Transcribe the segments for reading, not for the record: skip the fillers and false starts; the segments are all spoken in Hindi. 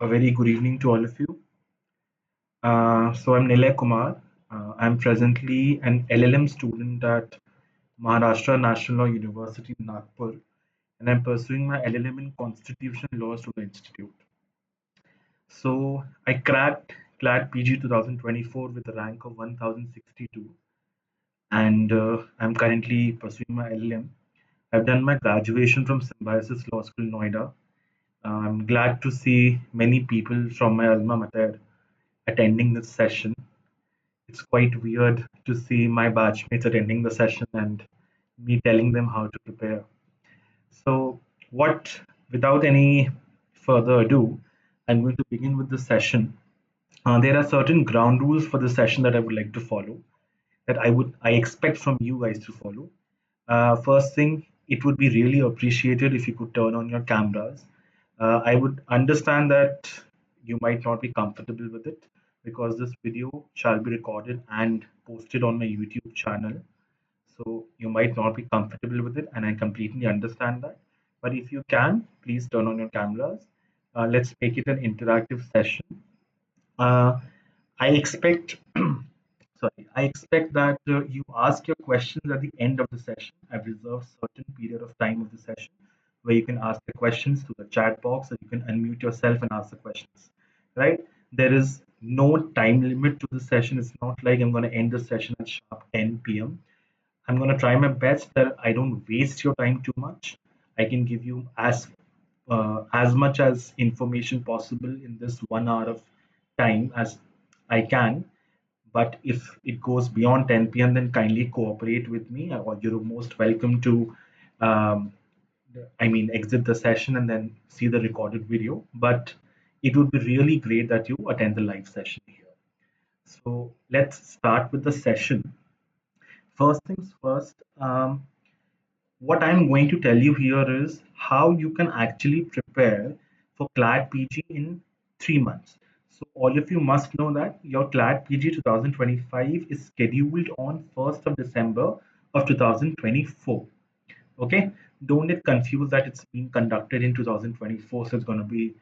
A very good evening to all of you. So I'm Nilay Kumar. I'm presently an LLM student at Maharashtra National Law University, Nagpur, and I'm pursuing my LLM in Constitutional Law through the institute. So I cracked CLAT PG 2024 with a rank of 1062, and I'm currently pursuing my LLM. I've done my graduation from Symbiosis Law School, Noida. I'm glad to see many people from my alma mater attending this session. It's quite weird to see my batchmates attending the session and me telling them how to prepare. So, without any further ado, I'm going to begin with the session. There are certain ground rules for the session that I would like to follow, that I expect from you guys to follow. First thing, it would be really appreciated if you could turn on your cameras. I would understand that you might not be comfortable with it because this video shall be recorded and posted on my YouTube channel. So you might not be comfortable with it, and I completely understand that. But if you can, please turn on your cameras. Let's make it an interactive session. Uh, I expect I expect that you ask your questions at the end of the session. I've reserved certain period of time of the session where you can ask the questions through the chat box, or you can unmute yourself and ask the questions. Right? There is no time limit to the session. It's not like I'm going to end the session at sharp 10 p.m. I'm going to try my best that I don't waste your time too much. I can give you as much as information possible in this 1 hour of time as I can. But if it goes beyond 10 p.m., then kindly cooperate with me, or you're most welcome to, um, exit the session and then see the recorded video. But it would be really great that you attend the live session here. So let's start with the session. First things first, what I'm going to tell you here is how you can actually prepare for CLAT PG in 3 months. So all of you must know that your CLAT PG 2025 is scheduled on 1st of December of 2024. Okay, don't get confused that it's being conducted in 2024, so it's going to be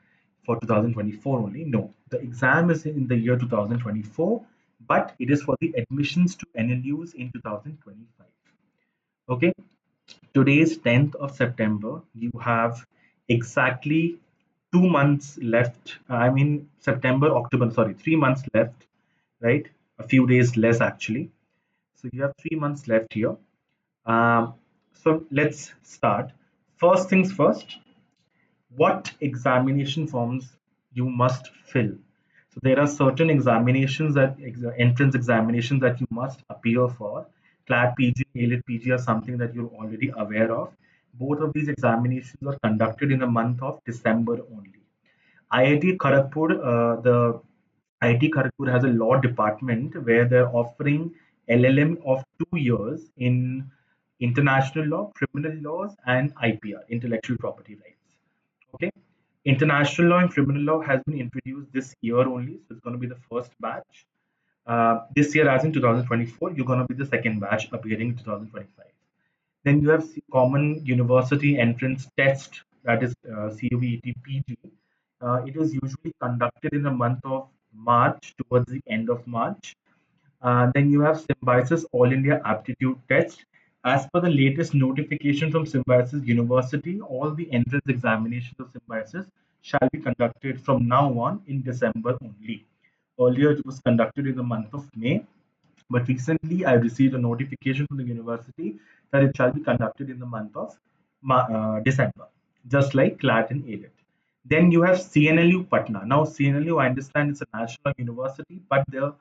for 2024 only. No, the exam is in the year 2024, but it is for the admissions to NLUs in 2025. Okay, today is 10th of September. You have exactly 2 months left. September, October, sorry, 3 months left, right? A few days less actually. So you have 3 months left here. So let's start. First things first, what examination forms you must fill. So there are certain examinations entrance examinations that you must appear for. CLAT PG, ALET PG are something that you're already aware of. Both of these examinations are conducted in the month of December only. IIT Kharagpur, the IIT Kharagpur has a law department where they're offering LLM of 2 years in international law, criminal laws, and IPR, intellectual property rights. Okay. International law and criminal law has been introduced this year only, so it's going to be the first batch. This year, as in 2024, you're going to be the second batch appearing in 2025. Then you have common university entrance test, that is CUET PG. It is usually conducted in the month of March, towards the end of March. Then you have Symbiosis All India Aptitude Test. As per the latest notification from Symbiosis University, all the entrance examinations of Symbiosis shall be conducted from now on in December only. Earlier, it was conducted in the month of May, but recently I received a notification from the university that it shall be conducted in the month of December, just like CLAT and ALET. Then you have CNLU Patna. Now, CNLU, I understand it's a national university, but their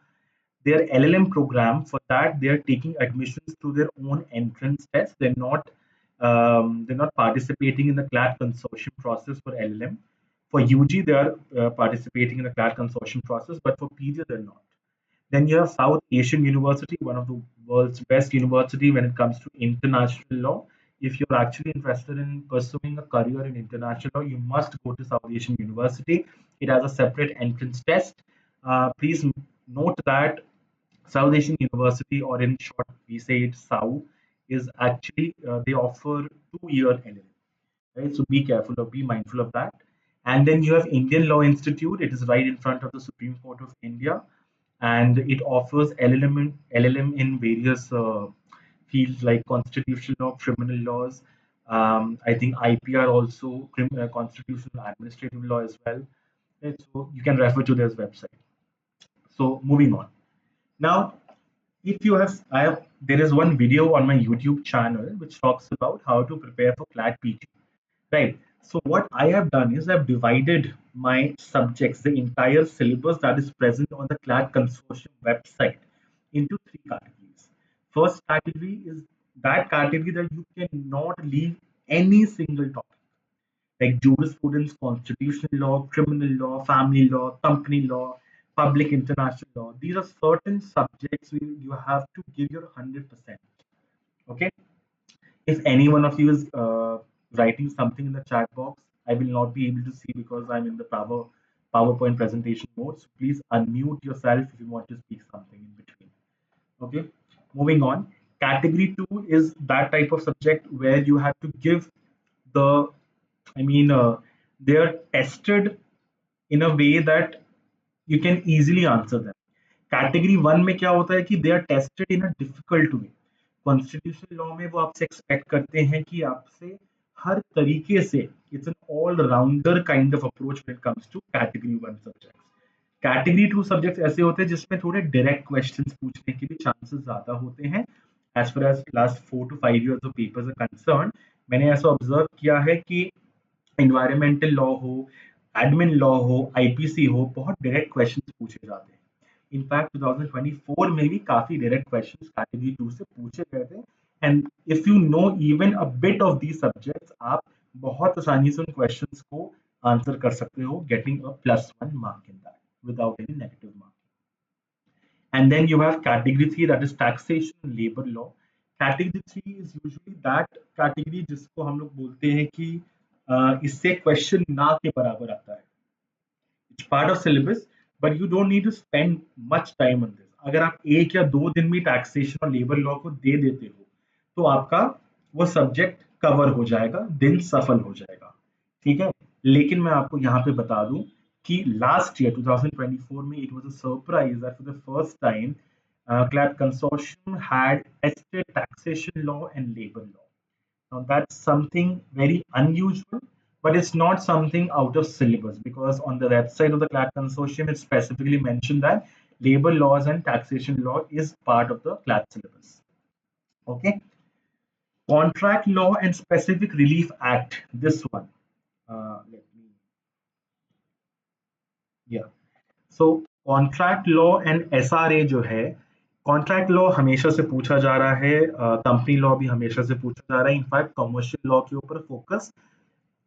LLM program, for that they're taking admissions through their own entrance test. They're not participating in the CLAT consortium process for LLM. For UG, they are participating in the CLAT consortium process, but for PG, they're not. Then you have South Asian University, one of the world's best university when it comes to international law. If you're actually interested in pursuing a career in international law, you must go to South Asian University. It has a separate entrance test. Please note that South Asian University, or in short, we say it SAU, is actually they offer 2 year LLM, right? So be careful or be mindful of that. And then you have Indian Law Institute. It is right in front of the Supreme Court of India, and it offers LLM in various fields like constitutional law, criminal laws. I think IPR also, constitutional administrative law as well. Right, so you can refer to this website. So moving on. Now, if you have, there is one video on my YouTube channel which talks about how to prepare for CLAT PT. Right. So what I have done is I've divided my subjects, the entire syllabus that is present on the CLAT Consortium website, into three categories. First category is that category that you cannot leave any single topic, like jurisprudence, constitutional law, criminal law, family law, company law, public international law. These are certain subjects where you have to give your 100%. Okay. If any one of you is writing something in the chat box, I will not be able to see because I'm in the PowerPoint presentation mode. So please unmute yourself if you want to speak something in between. Okay, moving on. Category two is that type of subject where you have to give the, I mean, they are tested in a way that you can easily answer them. Category one में क्या होता है कि they are tested in a difficult way. Constitutional law में वो आपसे एक्सपेक्ट करते हैं कि आपसे हर तरीके से, it's an all rounder kind of approach when it comes to category one subjects. Category two subjects ऐसे होते हैं जिसमें थोड़े डायरेक्ट क्वेश्चंस पूछने के भी चांसेस ज्यादा होते हैं. As far as last 4 to 5 years of papers are concern, मैंने ऐसा ऑब्जर्व किया है कि इन्वायरमेंटल लॉ हो, एडमिन लॉ हो, आईपीसी हो, बहुत डायरेक्ट क्वेश्चंस पूछे जाते हैं. इनफैक्ट 2024 में भी काफी डायरेक्ट क्वेश्चंस कैटेगरी 2 से पूछे गए थे. And if you know even a bit of these subjects, आप बहुत आसानी से उन क्वेश्चंस को आंसर कर सकते हो, getting a +1 mark in that without any negative mark. And then you have category 3, that is taxation and labor law. Category 3 is usually that category जिसको हम लोग बोलते हैं कि इससे क्वेश्चन ना के बराबर आता है. It's part of syllabus, but you don't need to spend much time on this. अगर आप 1 या 2 दिन में टैक्सेशन और लेबर लॉ को दे देते हो तो आपका वो सब्जेक्ट कवर हो जाएगा, दिन सफल हो जाएगा. ठीक है. लेकिन मैं आपको यहाँ पे बता दूं कि लास्ट ईयर 2024 में it was a surprise that for the first time CLAT consortium had tested taxation law and labor law. Now that's something very unusual, but it's not something out of syllabus because on the website of the CLAT consortium, it specifically mentioned that labor laws and taxation law is part of the CLAT syllabus. Okay. Contract Law and Specific Relief Act. This one. Let me. Yeah. So contract law and SRA जो है, कॉन्ट्रैक्ट लॉ हमेशा से पूछा जा रहा है, कंपनी लॉ भी हमेशा से पूछा जा रहा है. इनफैक्ट कमर्शियल लॉ के ऊपर फोकस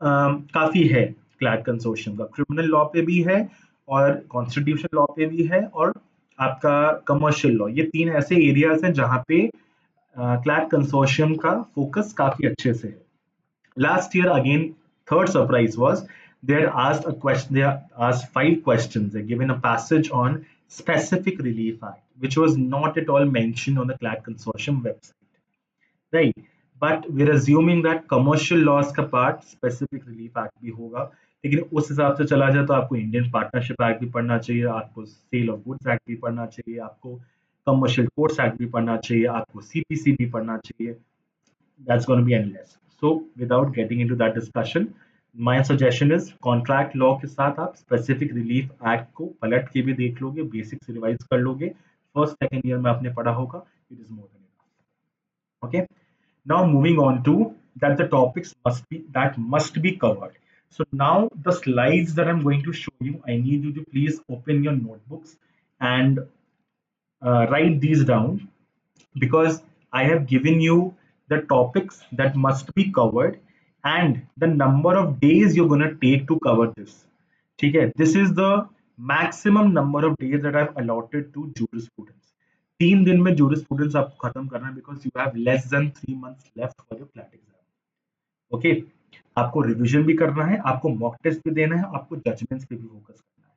काफी है क्लैट कंसोर्शियम का. क्रिमिनल लॉ पे भी है और कॉन्स्टिट्यूशन लॉ पे भी है और आपका कमर्शियल लॉ. ये तीन ऐसे एरियाज हैं जहां पे क्लैट कंसोर्शियम का फोकस काफी अच्छे से है. Last year, again, third surprise was they had asked a question. They asked 5 questions. They given a passage on Specific Relief Act, which was not at all mentioned on the CLAT consortium website, right? But we're assuming that commercial laws का part Specific Relief Act भी होगा. लेकिन उस हिसाब से चला जाए तो आपको इंडियन पार्टनरशिप एक्ट भी पढ़ना चाहिए, आपको सेल ऑफ गुड्स एक्ट भी पढ़ना चाहिए, आपको कमर्शियल कोर्ट्स एक्ट भी पढ़ना चाहिए, आपको सीपीसी भी पढ़ना चाहिए. That's going to be endless. So without getting into that discussion, my suggestion is contract law के साथ आप specific relief act को पलट के भी देख लोगे, basics रिवाइज कर लोगे, first second year में आपने पढ़ा होगा, it is more than enough. Okay. Now moving on to that the topics must be covered. So now the slides that I'm going to show you, I need you to please open your notebooks and write these down, because I have given you the topics that must be covered and the number of days you're going to take to cover this. ठीक है. This is the maximum number of days that I've allotted to jurisprudence. 3 दिन में jurisprudence आपको खत्म करना है because you have less than 3 months left for your CLAT exam. Okay. आपको रिविजन भी करना है, आपको मॉक टेस्ट भी देना है, आपको जजमेंट्स पे भी फोकस करना है.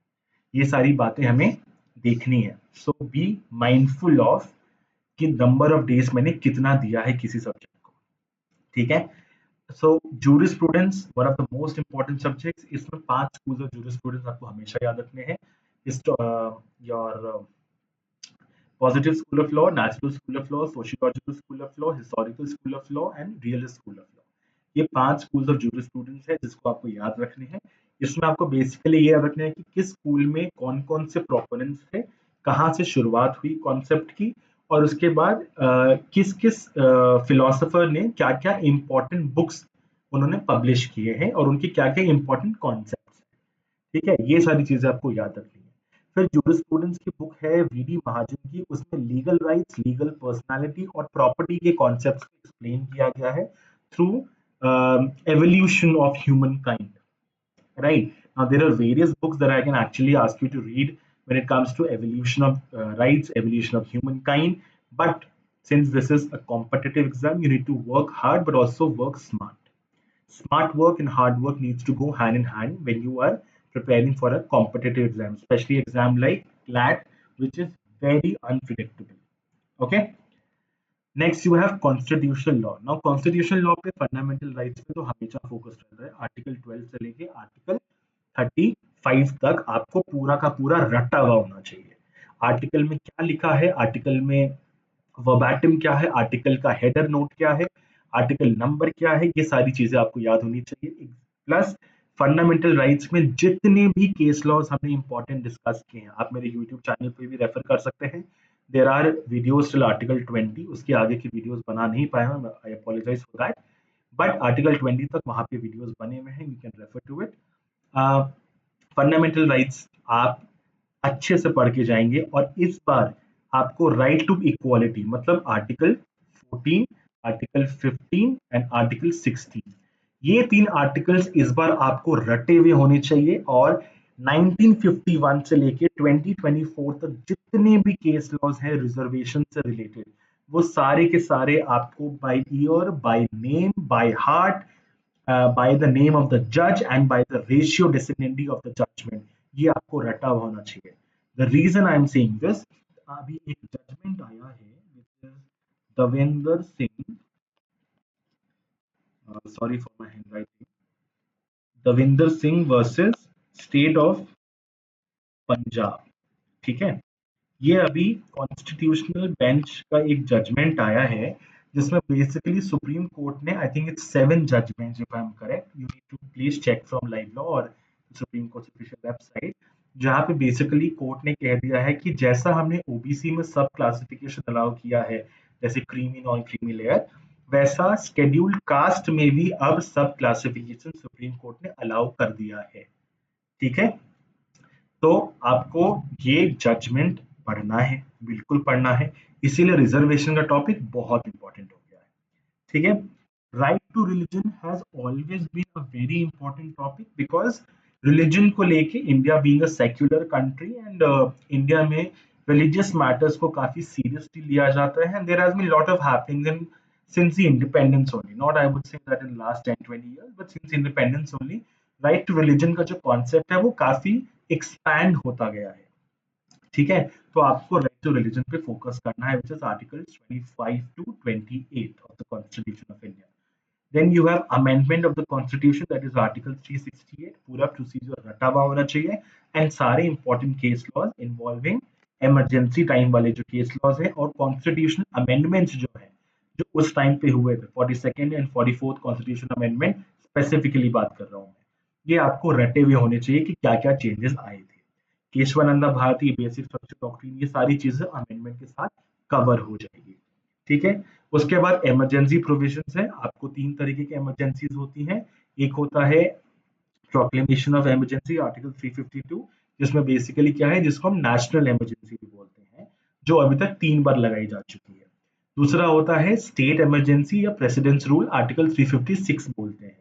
ये सारी बातें हमें देखनी है. सो बी माइंडफुल ऑफ कि नंबर ऑफ डेज मैंने कितना दिया है किसी सब्जेक्ट को. ठीक है. So jurisprudence one of the most important subjects, इसमें 5 स्कूल्स ऑफ जूरिस्प्रूडेंस आपको हमेशा याद रखने हैं। इस your positive school of law, natural school of law, sociological school of law, historical school of law and realist school of law। ये 5 schools of jurisprudence है जिसको आपको याद रखने हैं। इसमें आपको बेसिकली ये याद रखना है कि किस स्कूल में कौन-कौन से प्रोपोनेंट्स थे, कहाँ से शुरुआत हुई कॉन्सेप्ट की, और उसके बाद किस-किस फिलोसोफर ने क्या-क्या इम्पोर्टेंट बुक्स उन्होंने पब्लिश किए हैं और उनके क्या-क्या इम्पोर्टेंट कॉन्सेप्ट्स हैं। ठीक है, ये सारी चीजें आपको याद रखनी है। फिर जूरिस्प्रूडेंस की बुक है वीडी महाजन की, उसमें लीगल राइट्स, लीगल पर्सनालिटी और प्रॉपर्टी के कॉन्सेप्ट्स को एक्सप्लेन किया गया है through evolution of human kind, right? Now there are various books that I can actually ask you to read when it comes to evolution of rights, evolution of humankind, but since this is a competitive exam, you need to work hard but also work smart. Smart work and hard work needs to go hand in hand when you are preparing for a competitive exam, especially exam like CLAT, which is very unpredictable. Okay. Next you have constitutional law. Now constitutional law पे fundamental rights पे तो हमेशा फोकस रहता है। आर्टिकल 12 से लेके आर्टिकल 35 तक आपको पूरा का पूरा रटा हुआ होना चाहिए। आर्टिकल में क्या लिखा है, आर्टिकल में वर्बैटिम क्या है, आर्टिकल का हेडर नोट क्या है, आर्टिकल नंबर क्या है, ये सारी चीजें आपको याद होनी चाहिए। प्लस फंडामेंटल राइट्स में जितने भी केस लॉज हमने इंपॉर्टेंट डिस्कस किए हैं, आप मेरे यूट्यूब चैनल पे भी रेफर कर सकते हैं। There are videos till article 20, उसके आगे की वीडियोज बना नहीं पाया हूँ, I apologise for that, but article 20 तक वहां पे वीडियोज बने हुए हैं, you can refer to it. Fundamental rights आप अच्छे से पढ़ के जाएंगे, और इस बार आपको राइट टू इक्वालिटी मतलब आर्टिकल 14, आर्टिकल 15 एंड आर्टिकल 16, ये 3 आर्टिकल्स इस बार आपको रटे हुए होने चाहिए। और 1951 से लेके 2024 तक जितने भी केस लॉज हैं रिजर्वेशन से रिलेटेड, वो सारे के सारे आपको by year, by name, by heart, by the name of the judge and by the ratio descendandi of the judgment, ये आपको रटा हुआ होना चाहिए। The reason I am saying this, अभी एक जजमेंट आया है which is Davinder Singh, sorry for my handwriting, Davinder Singh versus state of Punjab. ठीक है, ये अभी कॉन्स्टिट्यूशनल बेंच का एक जजमेंट आया है जिसमें बेसिकली सुप्रीम कोर्ट ने, I think it's 7 judgments if I am correct, you need to please check from Live Law और सुप्रीम कोर्ट ऑफिशियल वेबसाइट, जहां पे बेसिकली कोर्ट ने कह दिया है कि जैसा हमने ओबीसी में सब क्लासिफिकेशन अलाउ किया है, जैसे क्रीमी नॉन क्रीमी लेयर, वैसा शेड्यूल्ड कास्ट में भी अब सब क्लासिफिकेशन सुप्रीम कोर्ट ने अलाउ कर दिया है। ठीक है, तो आपको ये जजमेंट पढ़ना है, बिल्कुल पढ़ना है, इसीलिए रिजर्वेशन का टॉपिक बहुत इंपॉर्टेंट हो गया है। ठीक है, right to religion has always been a very important topic because religion को लेके, India being a secular country and India में रिलीजियस मैटर्स को काफी सीरियसली लिया जाता है, and there has been lot of happenings in since the independence only, not I would say that in last 10-20 years, but since independence only, right to religion का जो कॉन्सेप्ट है वो काफी एक्सपैंड होता गया है। ठीक है, तो आपको राइट टू रिलीजन पे फोकस करना है, which is articles 25 to 28 of the Constitution of India. Then you have amendment of the Constitution, that is Article 368, पूरा प्रोसीजर रटा हुआ होना चाहिए, एंड सारे important case laws involving emergency time वाले जो केस लॉज है, और कॉन्स्टिट्यूशनल अमेंडमेंट्स जो है जो उस टाइम पे हुए थे, 42nd and 44th constitution amendment specifically बात कर रहा हूँ मैं, ये आपको रटे हुए होने चाहिए कि क्या क्या चेंजेस आए थे। Kesavananda Bharati, basic structure doctrine, ये सारी चीजें अमेंडमेंट के साथ कवर हो जाएगी। ठीक है, उसके बाद इमरजेंसी प्रोविजंस है, आपको 3 तरीके की इमरजेंसीज होती हैं। एक होता है प्रोक्लेमेशन ऑफ इमरजेंसी, आर्टिकल 352, जिसमें बेसिकली क्या है, जिसको हम नेशनल इमरजेंसी भी बोलते हैं, जो अभी तक 3 बार लगाई जा चुकी है। दूसरा होता है स्टेट इमरजेंसी या प्रेसिडेंट्स रूल, आर्टिकल 356 बोलते हैं,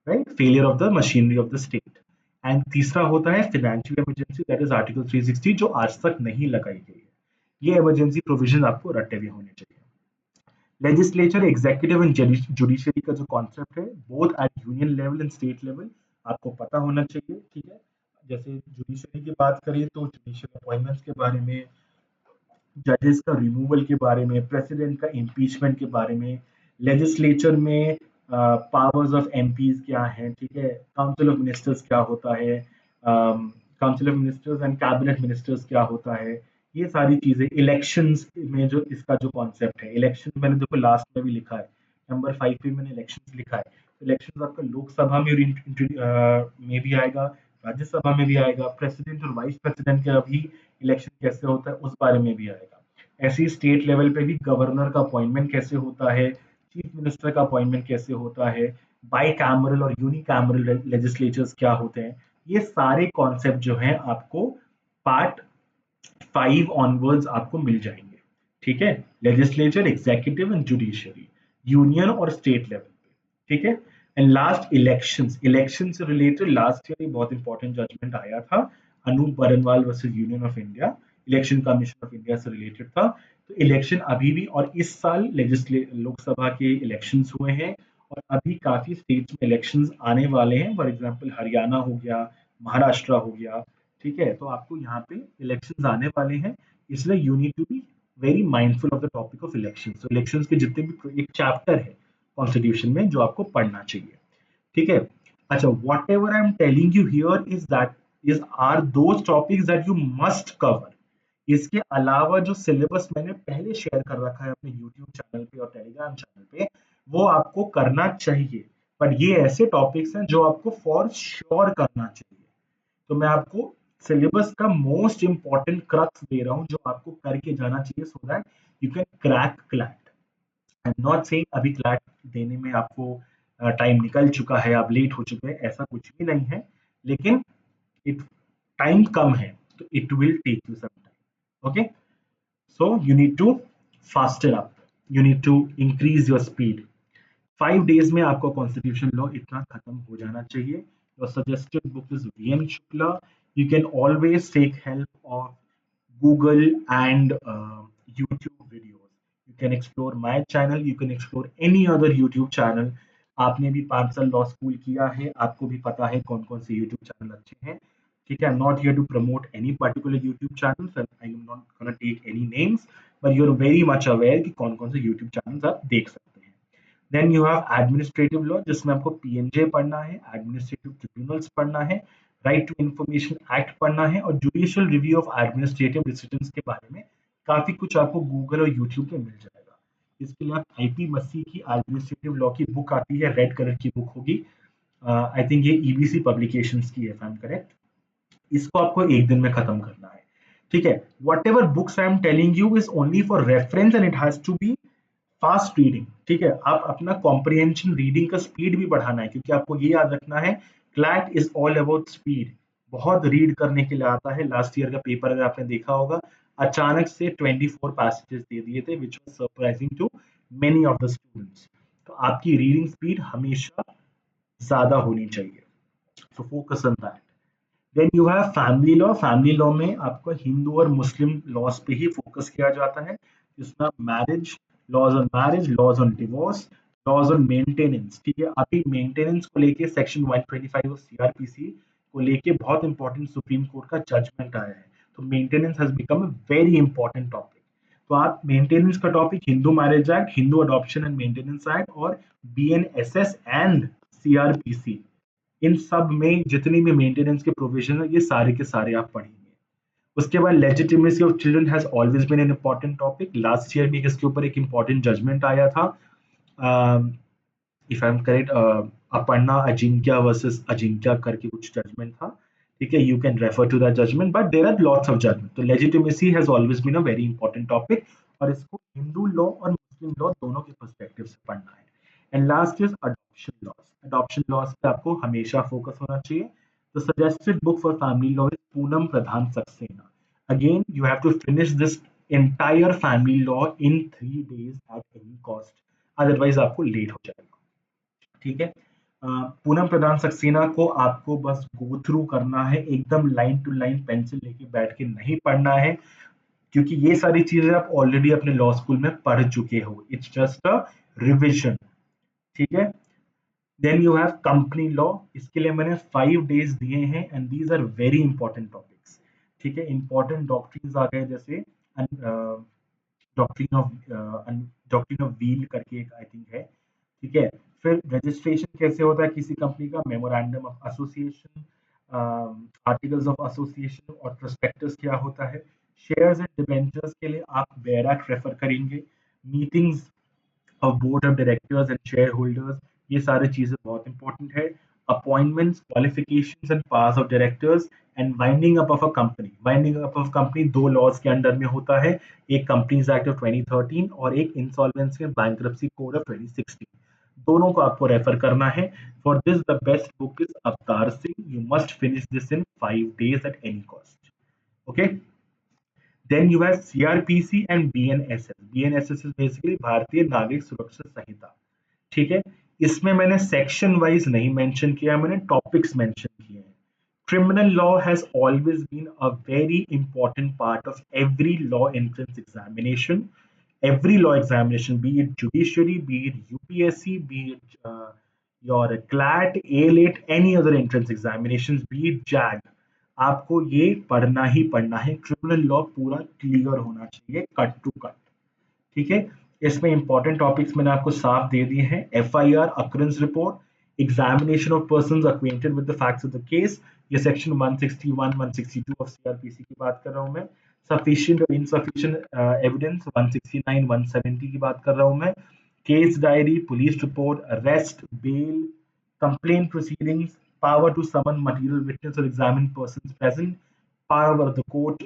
right, failure of the machinery of the state. And तीसरा होता है financial emergency, that is article 360, जो आज तक नहीं लगाई गई है। ये इमरजेंसी प्रोविजन आपको रटे हुए होने चाहिए। लेजिस्लेचर, एग्जीक्यूटिव एंड जुडिशरी का जो कॉन्सेप्ट है, both at union level and state level, आपको पता होना चाहिए। ठीक है, जैसे जुडिशरी की बात करें तो जुडिशियल अपॉइंटमेंट्स के बारे में, जजेस का रिमूवल के बारे में, प्रेसिडेंट का इम्पीचमेंट के बारे में, लेजिस्लेचर में पावर्स ऑफ एमपीज क्या हैं, ठीक है, काउंसिल ऑफ मिनिस्टर्स क्या होता है, council of ministers and cabinet ministers क्या होता है, ये सारी चीजें। इलेक्शंस में जो इसका जो कॉन्सेप्ट है, इलेक्शन मैंने देखो लास्ट में भी लिखा है, नंबर 5 पे मैंने इलेक्शंस लिखा है। इलेक्शंस आपका लोकसभा में में भी आएगा, राज्यसभा में भी आएगा, प्रेसिडेंट और वाइस प्रेसिडेंट का भी इलेक्शन कैसे होता है उस बारे में भी आएगा। ऐसे ही स्टेट लेवल पे भी गवर्नर का अपॉइंटमेंट कैसे होता है, चीफ मिनिस्टर का अपॉइंटमेंट कैसे होता है, बाई कैमरल और यूनी कैमरल लेजिस्लेचर्स क्या होते हैं, ये सारे कॉन्सेप्ट जो हैं आपको पार्ट 5 ऑनवर्ड्स आपको मिल जाएंगे। ठीक है, legislature, executive and judiciary, union और स्टेट लेवल पे। ठीक है, एंड लास्ट इलेक्शंस। इलेक्शन से रिलेटेड लास्ट ईयर बहुत इंपॉर्टेंट जजमेंट आया था, Anoop Baranwal versus Union of India, Election Commission of India से रिलेटेड था। तो इलेक्शन अभी भी, और इस साल लोकसभा के इलेक्शंस हुए हैं, और अभी काफी स्टेट्स में इलेक्शंस आने वाले हैं। फॉर एग्जांपल हरियाणा हो गया, महाराष्ट्र हो गया। ठीक है, तो आपको यहाँ पे इलेक्शंस आने वाले हैं, इसलिए you need to be very mindful of the topic of elections. तो इलेक्शंस के जितने भी एक चैप्टर है कॉन्स्टिट्यूशन में जो आपको पढ़ना चाहिए। ठीक है, अच्छा, whatever I am telling you here is that is are those topics that you must cover. इसके अलावा जो सिलेबस मैंने पहले शेयर कर रखा है अपने यूट्यूब चैनल पे और टेलीग्राम चैनल पे, वो आपको करना चाहिए। पर ये ऐसे टॉपिक्स हैं जो आपको फॉर श्योर करना चाहिए। तो मैं आपको सिलेबस का मोस्ट इंपॉर्टेंट क्रक्स दे रहा हूँ जो आपको करके जाना चाहिए, so that you can crack CLAT. I am not saying अभी क्लैट देने में आपको टाइम निकल चुका है, आप लेट हो चुके हैं, ऐसा कुछ भी नहीं है। लेकिन इट टाइम कम है, तो it will take you some time. Okay, so you need to fasten up, you need to increase your speed. 5 days में आपको कॉन्स्टिट्यूशन लॉ इतना खत्म हो जाना चाहिए। Your suggested book is V N Shukla. You can always take help of Google and YouTube videos. You can explore my channel. You can explore any other YouTube channel. आपने भी 5 साल लॉ स्कूल किया है, आपको भी पता है कौन कौन से YouTube चैनल अच्छे हैं। ठीक है, I'm not here to promote any particular YouTube channels and I am not gonna take any names, but you're very much aware कि कौन कौन से YouTube channels आप देख सकते हैं। Then you have administrative law, जिसमें आपको पीएनजे पढ़ना है, एडमिनिस्ट्रेटिव ट्रिब्यूनल्स पढ़ना है, राइट टू इंफॉर्मेशन एक्ट पढ़ना है, और judicial review of administrative decisions के बारे में काफी कुछ आपको गूगल और यूट्यूब पे मिल जाएगा। इसके लिए आप आईपी मसी की एडमिनिस्ट्रेटिव लॉ की बुक आती है, रेड कलर की बुक होगी, आई थिंक ये ईबीसी पब्लिकेशंस की है, इफ आई एम करेक्ट। इसको आपको एक दिन में खत्म करना है। ठीक है, whatever books I am telling you is only for reference and it has to be fast reading. ठीक है, आप अपना कॉम्प्रिहेंशन रीडिंग का स्पीड भी बढ़ाना है, क्योंकि आपको ये याद रखना है, CLAT is all about speed. बहुत रीड करने के लिए आता है। लास्ट ईयर का पेपर अगर आपने देखा होगा, अचानक से 24 पैसेजेस दे दिए थे, which was surprising to many of the students. तो आपकी रीडिंग स्पीड हमेशा ज्यादा होनी चाहिए, so focus on that. Then you have family law. Family law में आपको हिंदू और मुस्लिम लॉज पे ही फोकस किया जाता है, जिसमें marriage, laws on marriage, laws on divorce, laws on maintenance. ठीक है, अभी मेंटेनेंस को लेके सेक्शन 125 ऑफ सीआरपीसी को लेके बहुत इंपॉर्टेंट सुप्रीम कोर्ट का जजमेंट आया है। तो maintenance has become a very important topic. तो आप मेंटेनेंस का topic, Hindu marriage act, Hindu adoption and maintenance act, और बीएनएसएस एंड सीआरपीसी, इन सब में जितनी भी मेंटेनेंस के प्रोविजन है, ये सारे के सारे आप पढ़ेंगे। उसके बाद legitimacy of children has always been an important topic. Last year भी इसके ऊपर एक इंपॉर्टेंट जजमेंट आया था, if I am correct, Aparna Ajinkya versus Ajinkya करके कुछ जजमेंट था। ठीक है, you can refer to that judgement, but there are lots of judgement. तो legitimacy has always been a very important topic, और इसको हिंदू लॉ और मुस्लिम लॉ दोनों के पर्सपेक्टिव से पढ़ना है। And last is adoption loss. Adoption loss पे आपको हमेशा फोकस होना चाहिए। The suggested book for family law is Poonam Pradhan Saxena. Again, you have to finish this entire family law in 3 days at any cost. Otherwise, आपको लेट हो जाएगा। ठीक है, पूनम प्रधान सक्सेना को आपको बस गो थ्रू करना है, एकदम लाइन टू लाइन पेंसिल लेके बैठ के नहीं पढ़ना है, क्योंकि ये सारी चीजें आप ऑलरेडी अपने लॉ स्कूल में पढ़ चुके हो। It's just a revision. ठीक है, then you have company law. इसके लिए मैंने 5 days दिए हैं, and these are very important topics. ठीक है, इंपॉर्टेंट डॉक्ट्रिन्स आ गए, जैसे doctrine of doctrine of wheel करके एक आई थिंक है। ठीक है, फिर रजिस्ट्रेशन कैसे होता है किसी कंपनी का, memorandum of association, articles of association और प्रोस्पेक्टस क्या होता है। शेयर्स एंड डिबेंचर्स के लिए आप बेयर एक्ट रेफर करेंगे। Meetings of board of directors and share holders, ये सारी चीजें बहुत इंपॉर्टेंट है। Appointments, qualifications and powers of directors and winding up of a company. Winding up of company दो लॉज के अंडर में होता है, एक कंपनीज एक्ट ऑफ 2013 और एक insolvency and bankruptcy code of 2016। दोनों को आपको रेफर करना है। For this the best book is Avtar Singh, you must finish this in 5 days at any cost. Okay, then you have CRPC and BNSS. BNSS is basically भारतीय नागरिक सुरक्षा संहिता। ठीक है, इसमें मैंने सेक्शन वाइज नहीं मेंशन किया, मैंने टॉपिक्स मेंशन किए हैं। Criminal law has always been a very important part of every law entrance examination. Every law examination, be it judiciary, be it UPSC, be it your CLAT, ALET, any other entrance examinations, be it JAG, आपको ये पढ़ना ही पढ़ना है। क्रिमिनल लॉ पूरा क्लियर होना चाहिए, कट टू कट। ठीक है, इसमें इंपॉर्टेंट टॉपिक्स मैंने आपको साफ दे दिए हैं। FIR, occurrence report, examination of persons acquainted with the facts of the case, ये सेक्शन 161 162 ऑफ CRPC की बात कर रहा हूं मैं। सफिशिएंट और इनसफिशिएंट एविडेंस 169 170 की बात कर रहा हूं मैं। Case diary, police report, arrest, bail, complaint proceedings, power to summon material witness or examine persons present, power of the court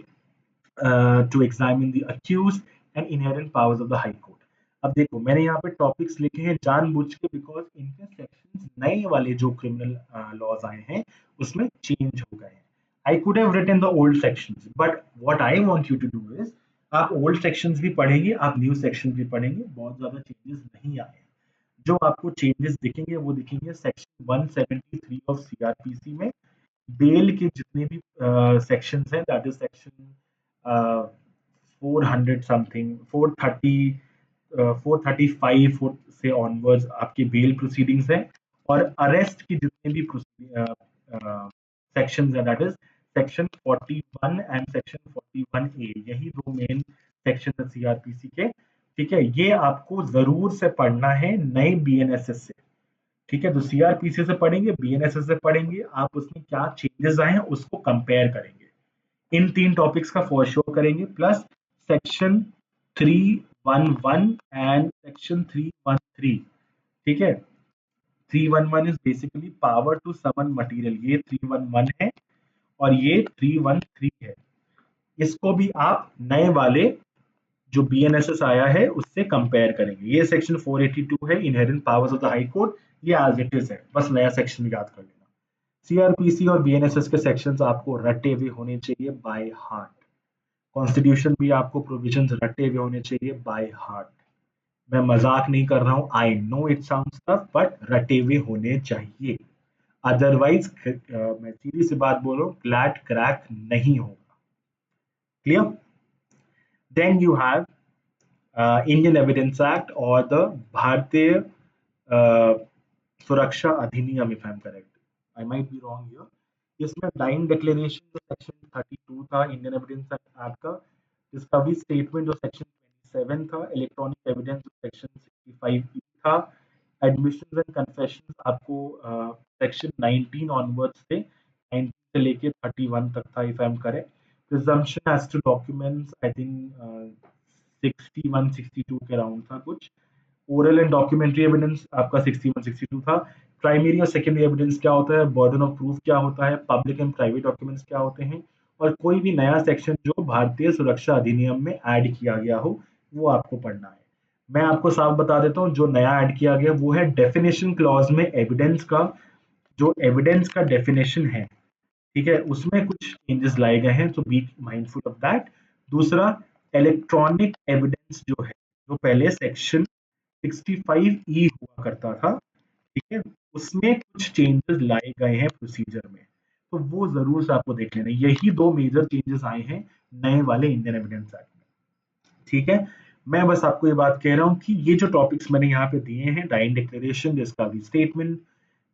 to examine the accused, and inherent powers of the high court. अब देखो मैंने यहाँ पे टॉपिक्स लिखे हैं जानबूझ के, बिकॉज इनके सेक्शंस नए वाले जो क्रिमिनल लॉज आए हैं उसमें चेंज हो गए हैं। I could have written the old sections, but what I want you to do is आप ओल्ड सेक्शंस भी पढ़ेंगे, आप न्यू सेक्शन भी पढ़ेंगे, बहुत ज्यादा चेंजेस नहीं आए हैं। जो आपको चेंजेस दिखेंगे वो दिखेंगे सेक्शन 173 ऑफ CRPC में। बेल के जितने भी सेक्शंस हैं, दैट इज सेक्शन 400 समथिंग, 435 से ऑनवर्ड्स आपकी बेल प्रोसीडिंग्स हैं। और अरेस्ट की जितने भी सेक्शंस हैं, that is section 41 and section 41A, यही दो मेन सेक्शन है CRPC के। ठीक है, ये आपको जरूर से पढ़ना है नए BNSS से। ठीक है, तो CRPC से पढ़ेंगे, BNSS से पढ़ेंगे, आप उसमें क्या चेंजेस आए हैं उसको कंपेयर करेंगे। इन तीन टॉपिक्स का फॉर श्योर करेंगे, प्लस सेक्शन 311 एंड सेक्शन 313। ठीक है, 311 is basically power to summon material, ये 311 है, और ये 313 है। इसको भी आप नए वाले जो BNSS आया है उससे कंपेयर करेंगे। ये सेक्शन 482 है, inherent powers of the high court, ये एज इट इज है, बस नया सेक्शन याद कर लेना। CRPC और BNSS के सेक्शंस आपको रटे हुए होने चाहिए बाय हार्ट। कॉन्स्टिट्यूशन भी आपको प्रोविजंस रटे हुए होने चाहिए बाय हार्ट। मैं मजाक नहीं कर रहा हूं, I know it sounds tough, but रटे हुए होने चाहिए। अदरवाइज मैं सीधी सी बात बोल रहा हूं, क्लैट क्रैक नहीं होगा। Clear? Then you have Indian Evidence Act or the Bharatiya सुरक्षा अधिनियम, if I'm correct. I might be wrong here. इसमें लाइन डिक्लेरेशन जो सेक्शन 32 था इंडियन एविडेंस एक्ट का, डिस्कवरी स्टेटमेंट जो सेक्शन 27 था, इलेक्ट्रॉनिक एविडेंस जो सेक्शन 65 था, एडमिशंस एंड कन्फेशंस आपको सेक्शन 19 ऑनवर्ड्स थे, 19 से लेके 31 तक था, if I am correct. Presumption as to documents I think 61 62 के अराउंड था कुछ। ओरल एंड डॉक्यूमेंट्री एविडेंस आपका 61 62 था। प्राइमरी और सेकेंडरी एविडेंस क्या होता है, बर्डन ऑफ प्रूफ क्या होता है, पब्लिक एंड प्राइवेट डॉक्यूमेंट्स क्या होते हैं, और कोई भी नया सेक्शन जो भारतीय सुरक्षा अधिनियम में ऐड किया गया हो वो आपको पढ़ना है। मैं आपको साफ बता देता हूँ, जो नया ऐड किया गया वो है डेफिनेशन क्लॉज में एविडेंस का, जो एविडेंस का डेफिनेशन है, ठीक है, उसमें कुछ चेंजेस लाए गए हैं, तो बी माइंडफुल ऑफ दैट। दूसरा, इलेक्ट्रॉनिक एविडेंस जो है, जो पहले सेक्शन 65E हुआ करता था, ठीक है, उसमें कुछ चेंजेस लाए गए हैं प्रोसीजर में, तो वो जरूर से आपको देख लेना। यही दो मेजर चेंजेस आए हैं नए वाले इंडियन एविडेंस एक्ट में। ठीक है, मैं बस आपको ये बात कह रहा हूँ कि ये जो टॉपिक्स मैंने यहाँ पे दिए हैं, dying declaration, discovery statement,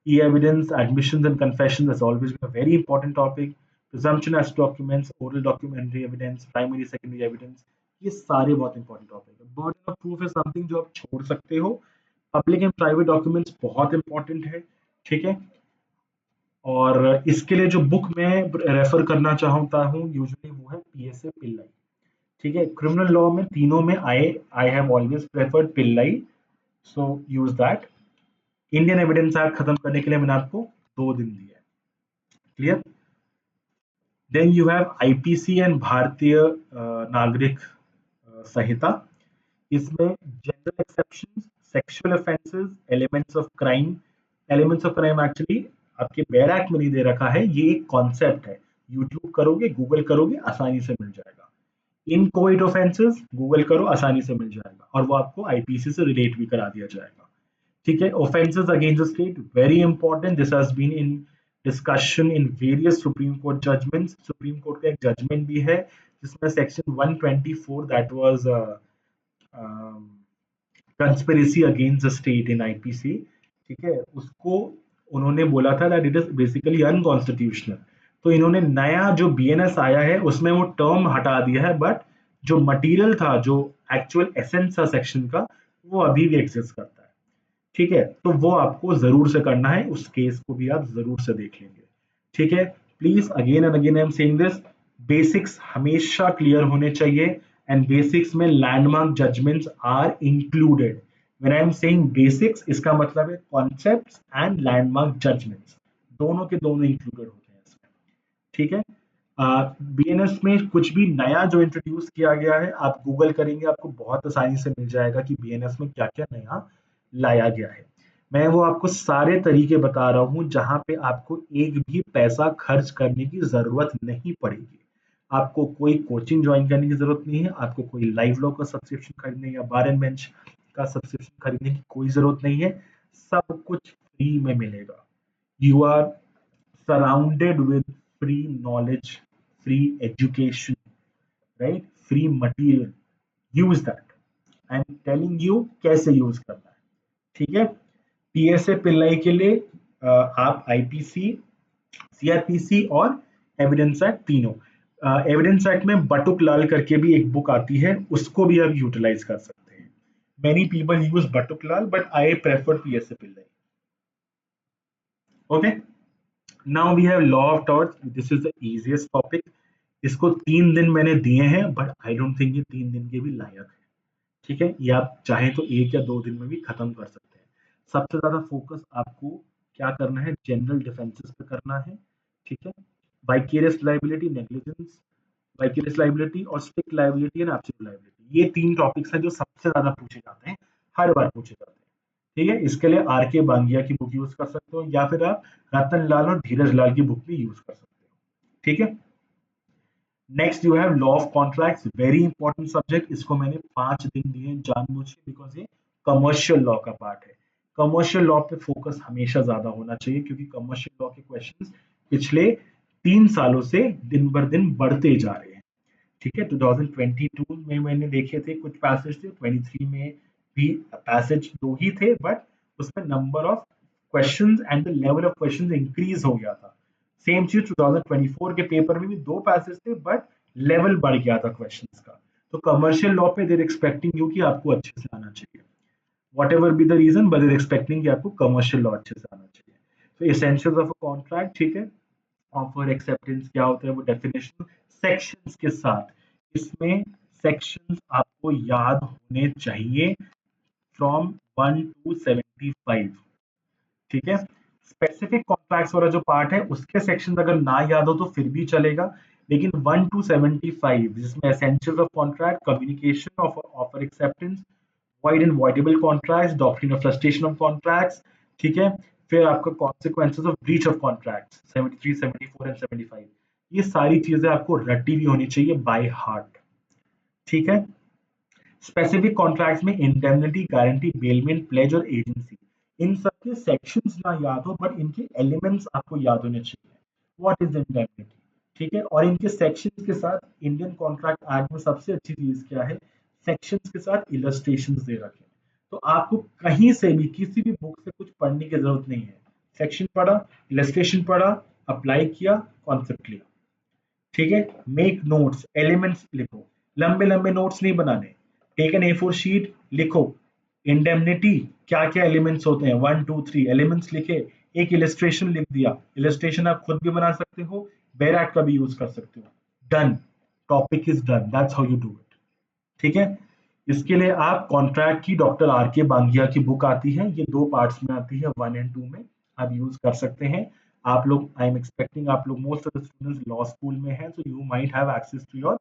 e-evidence, admissions and confessions has always been a very important topic. Presumption as documents, oral documentary evidence, primary, secondary evidence, ये सारे बहुत इंपॉर्टेंट टॉपिक है। बर्डन ऑफ प्रूफ है समथिंग जो आप छोड़ सकते हो, पब्लिक एंड प्राइवेट डॉक्यूमेंट्स बहुत इंपॉर्टेंट है, ठीक है। और इसके लिए जो बुक मैं रेफर करना चाहता हूँ यूजुअली वो है पीएसए पिल्लाई, ठीक है। क्रिमिनल लॉ में तीनों में I I have always preferred Pillai, so use that. Indian evidence act खत्म करने के लिए मैंने आपको 2 दिन दिए, clear. Then you have IPC and Bharatiya Nagarik Sanhita. इसमें general exceptions, sexual offences, elements of crime. Elements of crime actually आपके बेयर एक्ट में नहीं दे रखा है, ये एक कॉन्सेप्ट है। यूट्यूब करोगे, गूगल करोगे, आसानी से मिल जाएगा। इन कोविड ऑफेंसेस गूगल करो, आसानी से मिल जाएगा, और वो आपको आईपीसी से रिलेट भी करा दिया जाएगा, ठीक है। Offences against the state, very important, this has been in discussion in various Supreme court judgments. Supreme Court का एक जजमेंट भी है जिसमें section 124 that was conspiracy against the state in IPC, ठीक है, उसको उन्होंने बोला था that it is basically unconstitutional. तो इन्होंने नया जो बीएनएस आया है उसमें वो टर्म हटा दिया है, बट जो मटेरियल था, जो एक्चुअल एसेंस था सेक्शन का, वो अभी भी एग्जिस्ट करता है, ठीक है। तो वो आपको जरूर से करना है, उस केस को भी आप जरूर से देख लेंगे, ठीक है। Please again and again I am saying this, basics हमेशा क्लियर होने चाहिए, एंड बेसिक्स में landmark judgments are included. When I am saying basics, इसका मतलब है कॉन्सेप्ट्स एंड लैंडमार्क जजमेंट्स, दोनों के दोनों इंक्लूडेड होते हैं इसमें, ठीक है। बीएनएस में कुछ भी नया जो इंट्रोड्यूस किया गया है, आप गूगल करेंगे आपको बहुत आसानी से मिल जाएगा कि बीएनएस में क्या क्या नया लाया गया है। मैं वो आपको सारे तरीके बता रहा हूँ जहां पे आपको एक भी पैसा खर्च करने की जरूरत नहीं पड़ेगी। आपको कोई कोचिंग ज्वाइन करने की जरूरत नहीं है, आपको कोई लाइव लॉ का सब्सक्रिप्शन खरीदने या बार एंड बेंच का सब्सक्रिप्शन खरीदने की कोई जरूरत नहीं है। सब कुछ फ्री में मिलेगा। You are surrounded with free knowledge, free education, right? Free material. Use that. I'm telling you कैसे यूज करना है, ठीक है। पीएसए पिल्लाई के लिए आप आईपीसी, सीआरपीसी और एविडेंस एक्ट तीनों। एविडेंस एक्ट में बटुक लाल करके भी एक बुक आती है, उसको भी आप यूटिलाइज कर सकते हैं। Many people use Batuk Lal, but I prefer P S A Pillai, okay. Now we have law of torts, this is the easiest topic. इसको 3 दिन मैंने दिए हैं, बट आई डोंट थिंक ये 3 दिन के भी लायक है, ठीक है। ये आप चाहें तो 1 या 2 दिन में भी खत्म कर सकते हैं। सबसे ज्यादा फोकस आपको क्या करना है, जनरल डिफेंसेस पे करना है, ठीक है। Vicarious liability, negligence, vicarious liability और strict liability and absolute liability, ये 3 टॉपिक्स हैं जो सबसे ज्यादा पूछे जाते हैं, हर बार पूछे जाते हैं, ठीक है। इसके लिए आर के बांगिया की बुक यूज कर सकते हो, या फिर आप रतन लाल और धीरज लाल की बुक भी यूज कर सकते हो, ठीक है। Next you have law of contracts, very important subject. इसको मैंने 5 दिन दिए जानबूझ के, बिकॉज ये कमर्शियल लॉ का पार्ट है। कमर्शियल लॉ पे फोकस हमेशा ज्यादा होना चाहिए, क्योंकि कमर्शियल लॉ के क्वेश्चंस पिछले 3 सालों से दिन बर दिन बढ़ते जा रहे हैं, ठीक है। 2022 में मैंने देखे थे कुछ पैसेज थे, 23 में भी पैसेज 2 ही थे, बट उसमें number of questions and the level of questions increase हो गया था। सेम चीज 2024 के पेपर में भी 2 पैसेज थे, बट लेवल बढ़ गया था क्वेश्चंस का। तो कमर्शियल लॉ पे देर एक्सपेक्टिंग यू कि आपको अच्छे से आना चाहिए, whatever be the reason, but they're expecting कि आपको कमर्शियल लॉ अच्छे से आना चाहिए। तो एसेंशियल्स ऑफ अ कॉन्ट्रैक्ट, ठीक है। ऑफर एक्सेप्टेंस क्या होता है, वो डेफिनेशन सेक्शंस के साथ। इसमें सेक्शंस आपको याद होने चाहिए फ्रॉम 1 to 75, ठीक है। स्पेसिफिक कॉन्ट्रैक्ट्स वाला जो पार्ट है उसके सेक्शन अगर ना याद हो तो फिर भी चलेगा, लेकिन 1 to 75 जिसमें essentials of contract, communication of offer acceptance, void and voidable contracts, doctrine of frustration of contracts, ठीक है। फिर आपका consequences of breach of contracts 73, 74 and 75, ये सारी चीजें आपको रटी हुई होनी चाहिए बाय हार्ट, ठीक है। स्पेसिफिक कॉन्ट्रैक्ट्स में इंडेमनिटी, गारंटी, बेलमेंट, प्लेज और एजेंसी, इन सब के सेक्शंस ना याद हो, बट इनके एलिमेंट्स आपको याद होने चाहिए। व्हाट इज इंडेमनिटी, ठीक है। और इनके सेक्शंस के साथ इंडियन कॉन्ट्रैक्ट एक्ट में सबसे अच्छी चीज क्या है, सेक्शंस के साथ इलस्ट्रेशंस दे रखे हैं। तो आपको कहीं से भी किसी भी बुक से कुछ पढ़ने की जरूरत नहीं है। सेक्शन पढ़ा, इलस्ट्रेशन पढ़ा, अप्लाई किया, कॉन्सेप्ट लिया, ठीक है। मेक नोट्स, एलिमेंट्स लिखो, लंबे लंबे नोट्स नहीं बनाने। टेक एन A4 शीट, लिखो, इंडेमनिटी क्या क्या एलिमेंट्स होते हैं, 1 2 3 एलिमेंट्स लिखे, एक इलिस्ट्रेशन लिख दिया, इलिस्ट्रेशन आप खुद भी बना सकते हो, बेरैट का भी यूज कर सकते हो, done, topic is done, that's how you do it. ठीक है। इसके लिए आप कॉन्ट्रैक्ट की डॉक्टर आर के बांगिया की बुक आती है, ये 2 पार्ट्स में आती है, 1 और 2 में, आप यूज कर सकते हैं। आप लोग, आई एम एक्सपेक्टिंग आप लोग most of the students law school में हैं, so you might have access to your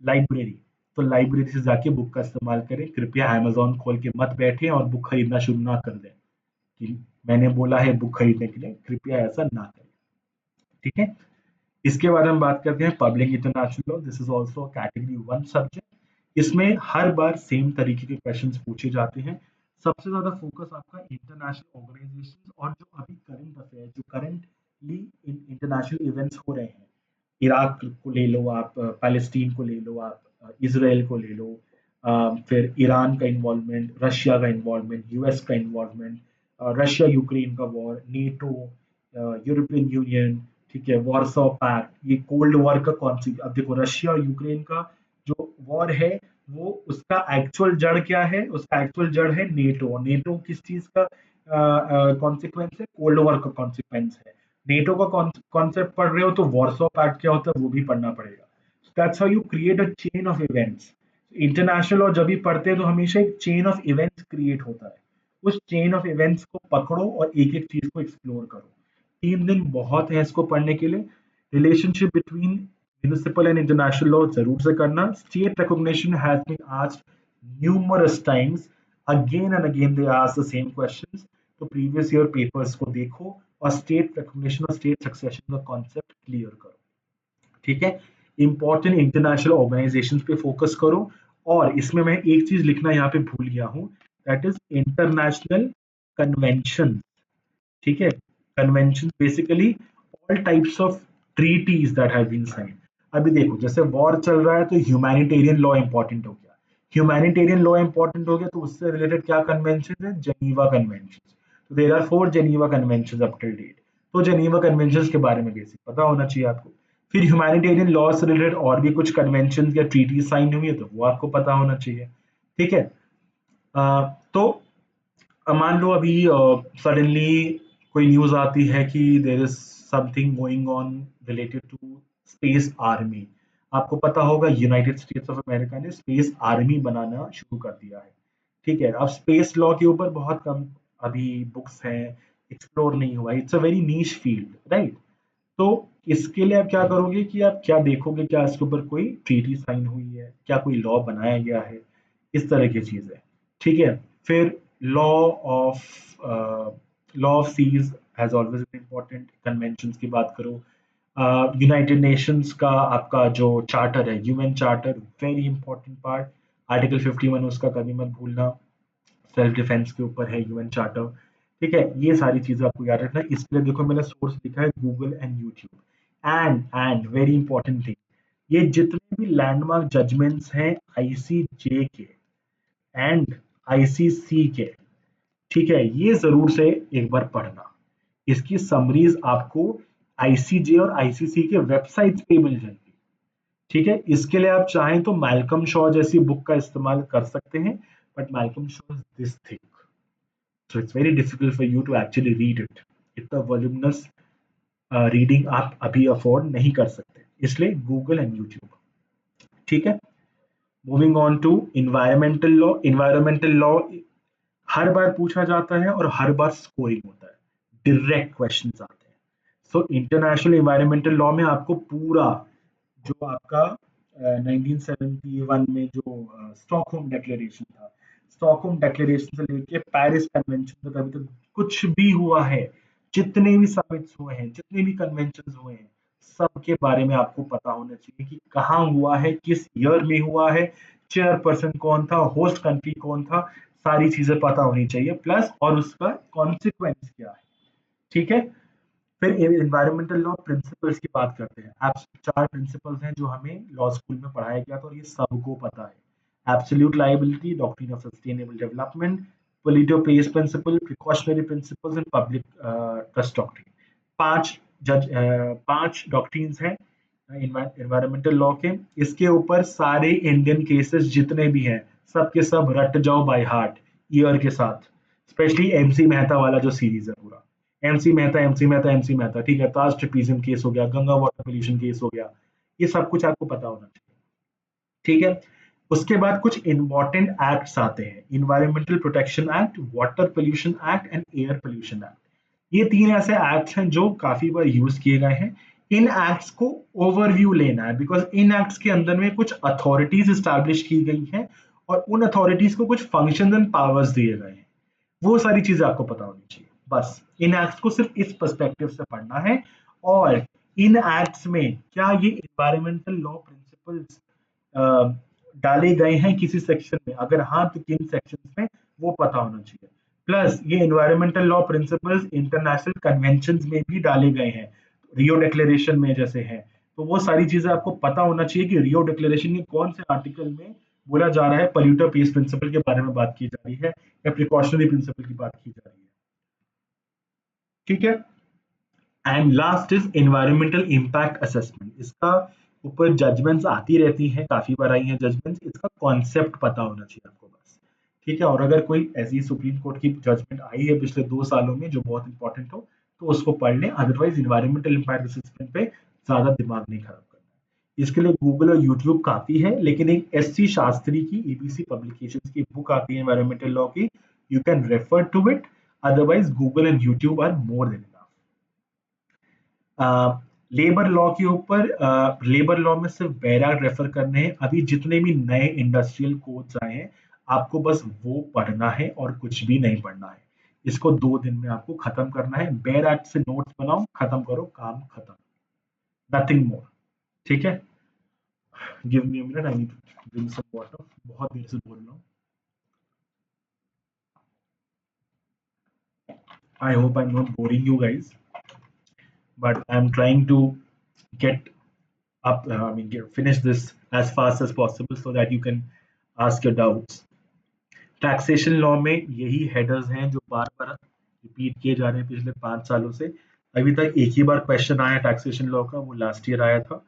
library. तो लाइब्रेरी से जाके बुक का इस्तेमाल करें, कृपया अमेज़न खोल के मत बैठें और बुक खरीदना शुरू ना कर दें कि मैंने बोला है बुक खरीदने के लिए, कृपया ऐसा ना करें। ठीक है। इसके बारे में बात करते हैं, public international law, this is also category 1 subject. इसमें हर बार सेम तरीके के क्वेश्चंस पूछे जाते हैं। सबसे ज्यादा फोकस आपका इंटरनेशनल ऑर्गेनाइजेशंस और जो अभी करंट अफेयर, जो करंटली इंटरनेशनल इवेंट्स हो रहे हैं, इराक को ले लो आप, पैलेस्टीन को ले लो आप, इसराइल को ले लो, फिर ईरान का इन्वॉल्वमेंट, रशिया का इन्वॉल्वमेंट, यूएस का इन्वॉल्वमेंट, रशिया यूक्रेन का वॉर, नेटो, यूरोपियन यूनियन, ठीक है, वॉर्सो पैक्ट, ये कोल्ड वॉर का कॉन्सेप्ट। अब देखो रशिया और यूक्रेन का जो वॉर है, वो उसका एक्चुअल जड़ क्या है, उसका एक्चुअल जड़ है नेटो। नेटो किस चीज का कॉन्सिक्वेंस है, कोल्ड वॉर का कॉन्सिक्वेंस है। नेटो का कॉन्सेप्ट पढ़ रहे हो तो वॉर्सो पैक्ट क्या होता है वो भी पढ़ना पड़ेगा। That's how you create a chain of events. International और जब भी पढ़ते हैं तो हमेशा एक चेन ऑफ इवेंट्स क्रिएट होता है, उस चेन ऑफ इवेंट्स को पकड़ो और एक एक चीज को एक्सप्लोर करो। 3 दिन बहुत है इसको पढ़ने के लिए। Relationship between municipal and international law जरूर से करना। State recognition has been asked numerous times, again and again they ask the same questions. तो प्रीवियस ईयर पेपर्स को देखो और स्टेट रिकॉग्निशन और स्टेट सक्सेशन का कॉन्सेप्ट क्लियर करो। ठीक है। इंपॉर्टेंट इंटरनेशनल ऑर्गेनाइजेशंस पे फोकस करो। और इसमें मैं एक चीज लिखना यहाँ पे भूल गया हूँ, दैट इज इंटरनेशनल कन्वेंशन। ठीक है। Convention basically all types of treaties that have been signed. अभी देखो जैसे वॉर चल रहा है तो ह्यूमैनिटेरियन लॉ इंपॉर्टेंट हो गया। ह्यूमैनिटेरियन लॉ इंपॉर्टेंट हो गया तो उससे रिलेटेड क्या कन्वेंशन है, जेनीवा कन्वेंशन। तो there are 4 Geneva Convention up till date. तो जेनीवा कन्वेंशन के बारे में बेसिक पता होना चाहिए आपको। फिर ह्यूमैनिटेरियन लॉ से रिलेटेड और भी कुछ कन्वेंशन या ट्रीटी साइन हुई है तो वो आपको पता होना चाहिए। ठीक है। तो मान लो अभी सडनली कोई न्यूज आती है कि there is something going on related to space army. आपको पता होगा यूनाइटेड स्टेट्स ऑफ अमेरिका ने स्पेस आर्मी बनाना शुरू कर दिया है। ठीक है। अब स्पेस लॉ के ऊपर बहुत कम अभी बुक्स हैं, एक्सप्लोर नहीं हुआ, it's a very niche field, right. तो इसके लिए आप क्या करोगे कि आप क्या देखोगे, क्या इसके ऊपर कोई ट्रीटी साइन हुई है, क्या कोई लॉ बनाया गया है, इस तरह की चीजें। ठीक है। फिर law of law of seas has always been important. Conventions की बात करो, यूनाइटेड नेशंस का आपका जो चार्टर है, UN charter, very important part. Article 51 उसका कभी मत भूलना, सेल्फ डिफेंस के ऊपर है यूएन चार्टर। ठीक है। ये सारी चीजें आपको याद रखना है। इसके लिए देखो मैंने सोर्स लिखा है Google and YouTube. And very important thing, ये जितने भी लैंडमार्क जजमेंट्स हैं आईसीजे के एंड आईसीसी के, ठीक है, ये जरूर से एक बार पढ़ना। इसकी समरीज आपको आईसीजे और आईसीसी के वेबसाइट्स पे मिल जाएगी। ठीक है। इसके लिए आप चाहें तो मैल्कम शॉ जैसी बुक का इस्तेमाल कर सकते हैं, but Malcolm Shaw is this thick, so it's very difficult for you to actually read it. इतना वॉल्यूमिनस रीडिंग आप अभी अफोर्ड नहीं कर सकते, इसलिए गूगल एंड यूट्यूब। ठीक है। Moving on to environmental law. Environmental law हर बार पूछा जाता है और हर बार स्कोरिंग होता है, डायरेक्ट क्वेश्चंस आते हैं। सो इंटरनेशनल इन्वायरमेंटल लॉ में आपको पूरा जो आपका 1971 में जो स्टॉकहोम डिक्लेरेशन था, स्टॉकहोम डिक्लेरेशन से लेके पेरिस कन्वेंशन तक अभी तक कुछ भी हुआ है, जितने भी समिट्स हुए हैं, जितने भी कन्वेंशन हुए हैं, सबके बारे में आपको पता होना चाहिए कि कहाँ हुआ है, किस ईयर में हुआ है, चेयरपर्सन कौन था, होस्ट कंट्री कौन था, सारी चीजें पता होनी चाहिए, प्लस और उसका कॉन्सिक्वेंस क्या है। ठीक है। फिर एनवायरमेंटल लॉ प्रिंसिपल्स की बात करते हैं। आप 4 प्रिंसिपल्स हैं जो हमें लॉ स्कूल में पढ़ाया गया था और ये सबको पता है। Absolute liability, doctrine of sustainable development, polluter pays principle, precautionary principles and public trust doctrine. 5 doctrines हैं एनवायरमेंटल लॉ के। इसके ऊपर सारे इंडियन केसेस जितने भी हैं, सब के सब रट जाओ बाय हार्ट। ईयर के साथ, स्पेशली एमसी मेहता वाला जो सीरीज है पूरा, MC Mehta MC Mehta MC Mehta, ठीक है, ताज ट्रिपीजियम केस हो गया, गंगा वाटर पोल्यूशन केस हो गया, ये सब कुछ आपको पता होना चाहिए, ठीक है। उसके बाद कुछ इंपॉर्टेंट एक्ट्स आते हैं, environmental protection act, water pollution act and air pollution act. ये तीन ऐसे एक्ट्स हैं जो काफी बार यूज किए गए हैं। इन एक्ट्स को ओवरव्यू लेना है, बिकॉज इन एक्ट्स के अंदर में कुछ अथॉरिटीज स्टैब्लिश की गई हैं और उन अथॉरिटीज को कुछ फंक्शंस एंड पावर्स दिए गए हैं, वो सारी चीजें आपको पता होनी चाहिए। बस इन एक्ट्स को सिर्फ इस पर्सपेक्टिव से पढ़ना है। और इन एक्ट्स में क्या ये इन्वायरमेंटल लॉ प्रिंसिपल्स डाले गए हैं किसी सेक्शन में, अगर हाँ तो किन सेक्शंस में, वो पता होना चाहिए। प्लस ये environmental law principles international convention में भी डाले गए हैं, रियो डिक्लेरेशन में जैसे है, तो वो सारी चीजें आपको पता होना चाहिए कि रियो डिक्लेरेशन के कौन से आर्टिकल में बोला जा रहा है पॉल्यूटर पेस प्रिंसिपल के बारे में बात की जा रही है या प्रिकॉशनरी प्रिंसिपल की बात की जा रही है, ठीक है। And last is environmental impact assessment. इसका ऊपर जजमेंट्स आती रहती हैं, काफी बार आई हैं जजमेंट्स, इसका कॉन्सेप्ट पता होना चाहिए आपको बस, ठीक है। और अगर कोई ऐसी सुप्रीम कोर्ट की जजमेंट आई है पिछले 2 सालों में जो बहुत इंपॉर्टेंट हो, तो उसको पढ़ लें, अदरवाइज इन्वायरमेंटल इम्पैक्ट असेसमेंट पे ज्यादा दिमाग नहीं खराब करना है। इसके लिए गूगल और यूट्यूब काफी है, लेकिन एक एस सी शास्त्री की एबीसी पब्लिकेशन की बुक आती है एनवायरमेंटल लॉ की, you can refer to it, otherwise Google and YouTube are more than enough. Labour law के ऊपर, लेबर लॉ में सिर्फ बैराग रेफर करने हैं, अभी जितने भी नए इंडस्ट्रियल कोड्स आए हैं आपको बस वो पढ़ना है और कुछ भी नहीं पढ़ना है। इसको 2 दिन में आपको खत्म करना है, बेर एक्ट से नोट्स बनाओ, खत्म करो, काम खत्म, नथिंग मोर, ठीक है। Give me a minute, I need to drink some water, बहुत देर से बोल रहा हूँ। I hope I am not boring you guys, but I am trying to get up, I mean, finish this as fast as possible so that you can ask your doubts. Taxation law में यही हेडर्स हैं जो बार बार रिपीट किए जा रहे हैं पिछले 5 सालों से। अभी तक एक ही बार क्वेश्चन आया टैक्सेशन लॉ का, वो लास्ट ईयर आया था।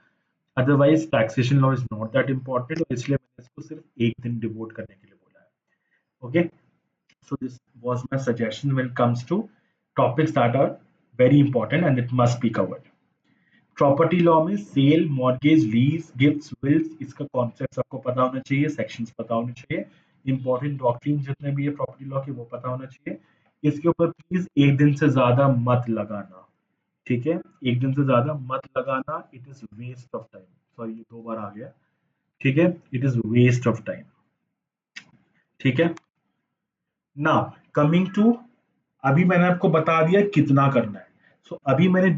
Otherwise taxation law is not that important, और इसलिए मैंने इसको सिर्फ एक दिन डिवोट करने के लिए बोला है, okay. So this was my suggestion when it comes to topics that are very important and it must be covered. Property law में sale, mortgage, lease, gifts, wills, इसका कॉन्सेप्ट आपको पता होना चाहिए, सेक्शंस पता होने चाहिए, इंपॉर्टेंट डॉक्ट्रिन जितने भी है प्रॉपर्टी लॉ के वो पता होना चाहिए। इसके ऊपर प्लीज एक दिन से ज्यादा मत लगाना, ठीक है, एक दिन से ज्यादा मत लगाना, it is waste of time. Sorry, ये 2 बार आ गया, ठीक है, it is waste of time, ठीक है। नाउ कमिंग टू, अभी मैंने आपको बता दिया कितना करना है। सो अभी मैंने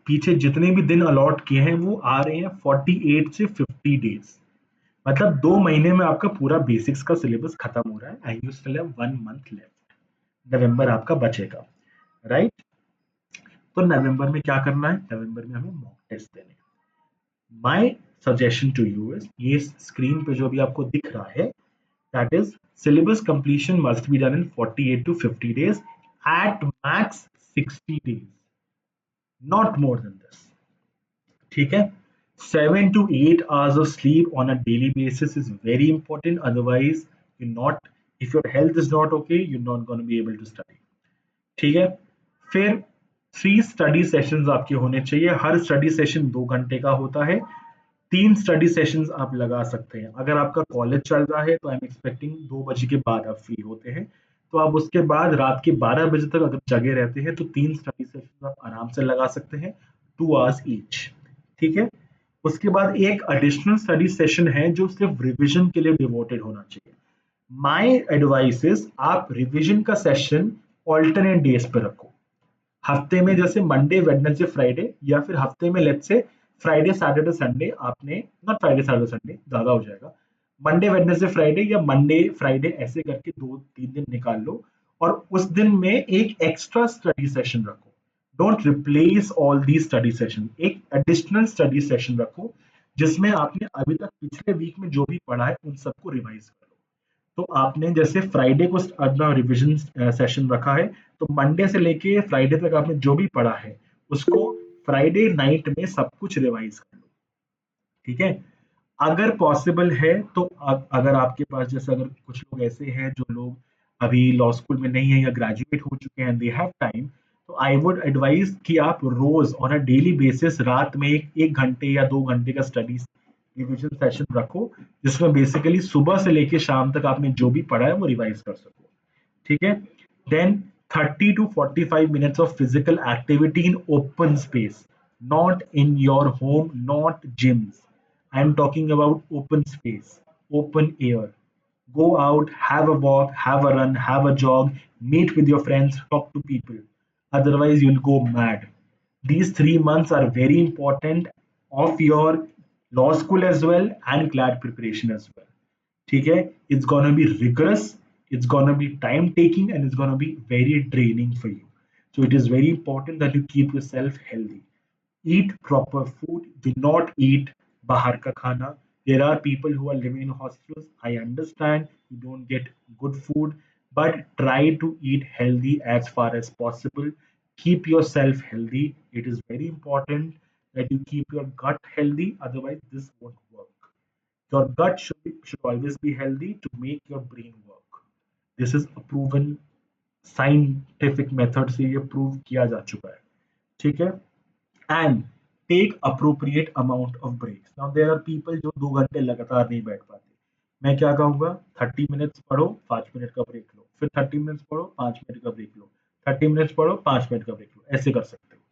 पीछे जितने भी दिन अलॉट किए हैं वो आ रहे हैं 48 से 50 डेज, मतलब 2 महीने में आपका पूरा बेसिक्स का सिलेबस खत्म हो रहा है, and you still have 1 month left. नवंबर आपका बचेगा, राइट। तो नवंबर में क्या करना है, नवंबर में हमें मॉक टेस्ट देने हैं। My suggestion to you is, ये स्क्रीन पे जो भी आपको दिख रहा है, that is syllabus completion must be done in 48 to 50 days, at max 60 days, not more than this, ठीक है। 7 to 8 hours of sleep on a daily basis is very important, otherwise you're not, if your health is not okay, you're not going to be able to study, ठीक है। फिर 3 स्टडी सेशंस आपके होने चाहिए, हर स्टडी सेशन 2 घंटे का होता है। 3 स्टडी सेशंस आप लगा सकते हैं, अगर आपका कॉलेज चल रहा है तो आई एम एक्सपेक्टिंग 2 बजे के बाद आप फ्री होते हैं, तो आप उसके बाद रात के 12 बजे तक अगर जगे रहते हैं तो 3 स्टडी सेशन आप आराम से लगा सकते हैं, 2 hours ईच, ठीक है। उसके बाद एक एडिशनल स्टडी सेशन है जो सिर्फ रिविजन के लिए डिवोटेड होना चाहिए। माय एडवाइस इज आप रिविजन का सेशन ऑल्टरनेट डेज पे रखो, हफ्ते में जैसे मंडे, वेडनेसडे, फ्राइडे, या फिर हफ्ते में let's say Friday, Saturday, Sunday, आपने नॉट फ्राइडे, सैटरडे, संडे ज्यादा हो जाएगा, मंडे, वेडनेसडे, फ्राइडे या मंडे, फ्राइडे, ऐसे करके 2-3 दिन निकाल लो, और उस दिन में एक एक्स्ट्रा स्टडी सेशन रखो। Don't replace all the study session, एक एडिशनल स्टडी सेशन रखो जिसमें आपने अभी तक पिछले वीक में जो भी पढ़ा है उन सबको रिवाइज करो। तो आपने जैसे फ्राइडे को अपना रिवीजन सेशन रखा है, तो मंडे से लेके फ्राइडे तक आपने जो भी पढ़ा है उसको फ्राइडे नाइट में सब कुछ रिवाइज कर लो, ठीक है। अगर पॉसिबल है तो अगर आपके पास, जैसे अगर कुछ लोग ऐसे हैं जो लोग अभी लॉ स्कूल में नहीं है या ग्रेजुएट हो चुके हैं, दे हैव टाइम, तो आई वुड एडवाइज कि आप रोज ऑन अ डेली बेसिस रात में एक घंटे या 2 घंटे का स्टडी रिविजन सेशन रखो, जिसमें बेसिकली सुबह से लेके शाम तक आपने जो भी पढ़ा है वो रिवाइज कर सको। ठीक है। Then 30 to 45 minutes of physical activity in open space, not in your home, not gyms. I am talking about open space, open air. Go out, have a walk, have a run, have a jog, meet with your friends, talk to people. Otherwise you'll go mad. These 3 months are very important of your law school as well and CLAT preparation as well. ठीक है, it's gonna be rigorous, it's gonna be time taking, and it's gonna be very draining for you. So it is very important that you keep yourself healthy. Eat proper food, do not eat bahar ka khana. There are people who are living in hospitals, I understand you don't get good food, but try to eat healthy as far as possible. Keep yourself healthy. It is very important that you keep your gut healthy, otherwise this won't work. Your gut should always be healthy to make your brain work. This is a proven scientific method से ये प्रूव किया जा चुका है। ठीक है। And take appropriate amount of breaks. Now there are people जो 2 घंटे लगातार नहीं बैठ पाते। मैं क्या कहूंगा, 30 मिनट्स पढ़ो, 5 मिनट का ब्रेक लो, फिर 30 मिनट्स पढ़ो, 5 मिनट का ब्रेक लो, 30 मिनट्स पढ़ो, 5 मिनट का ब्रेक लो, ऐसे कर सकते हो।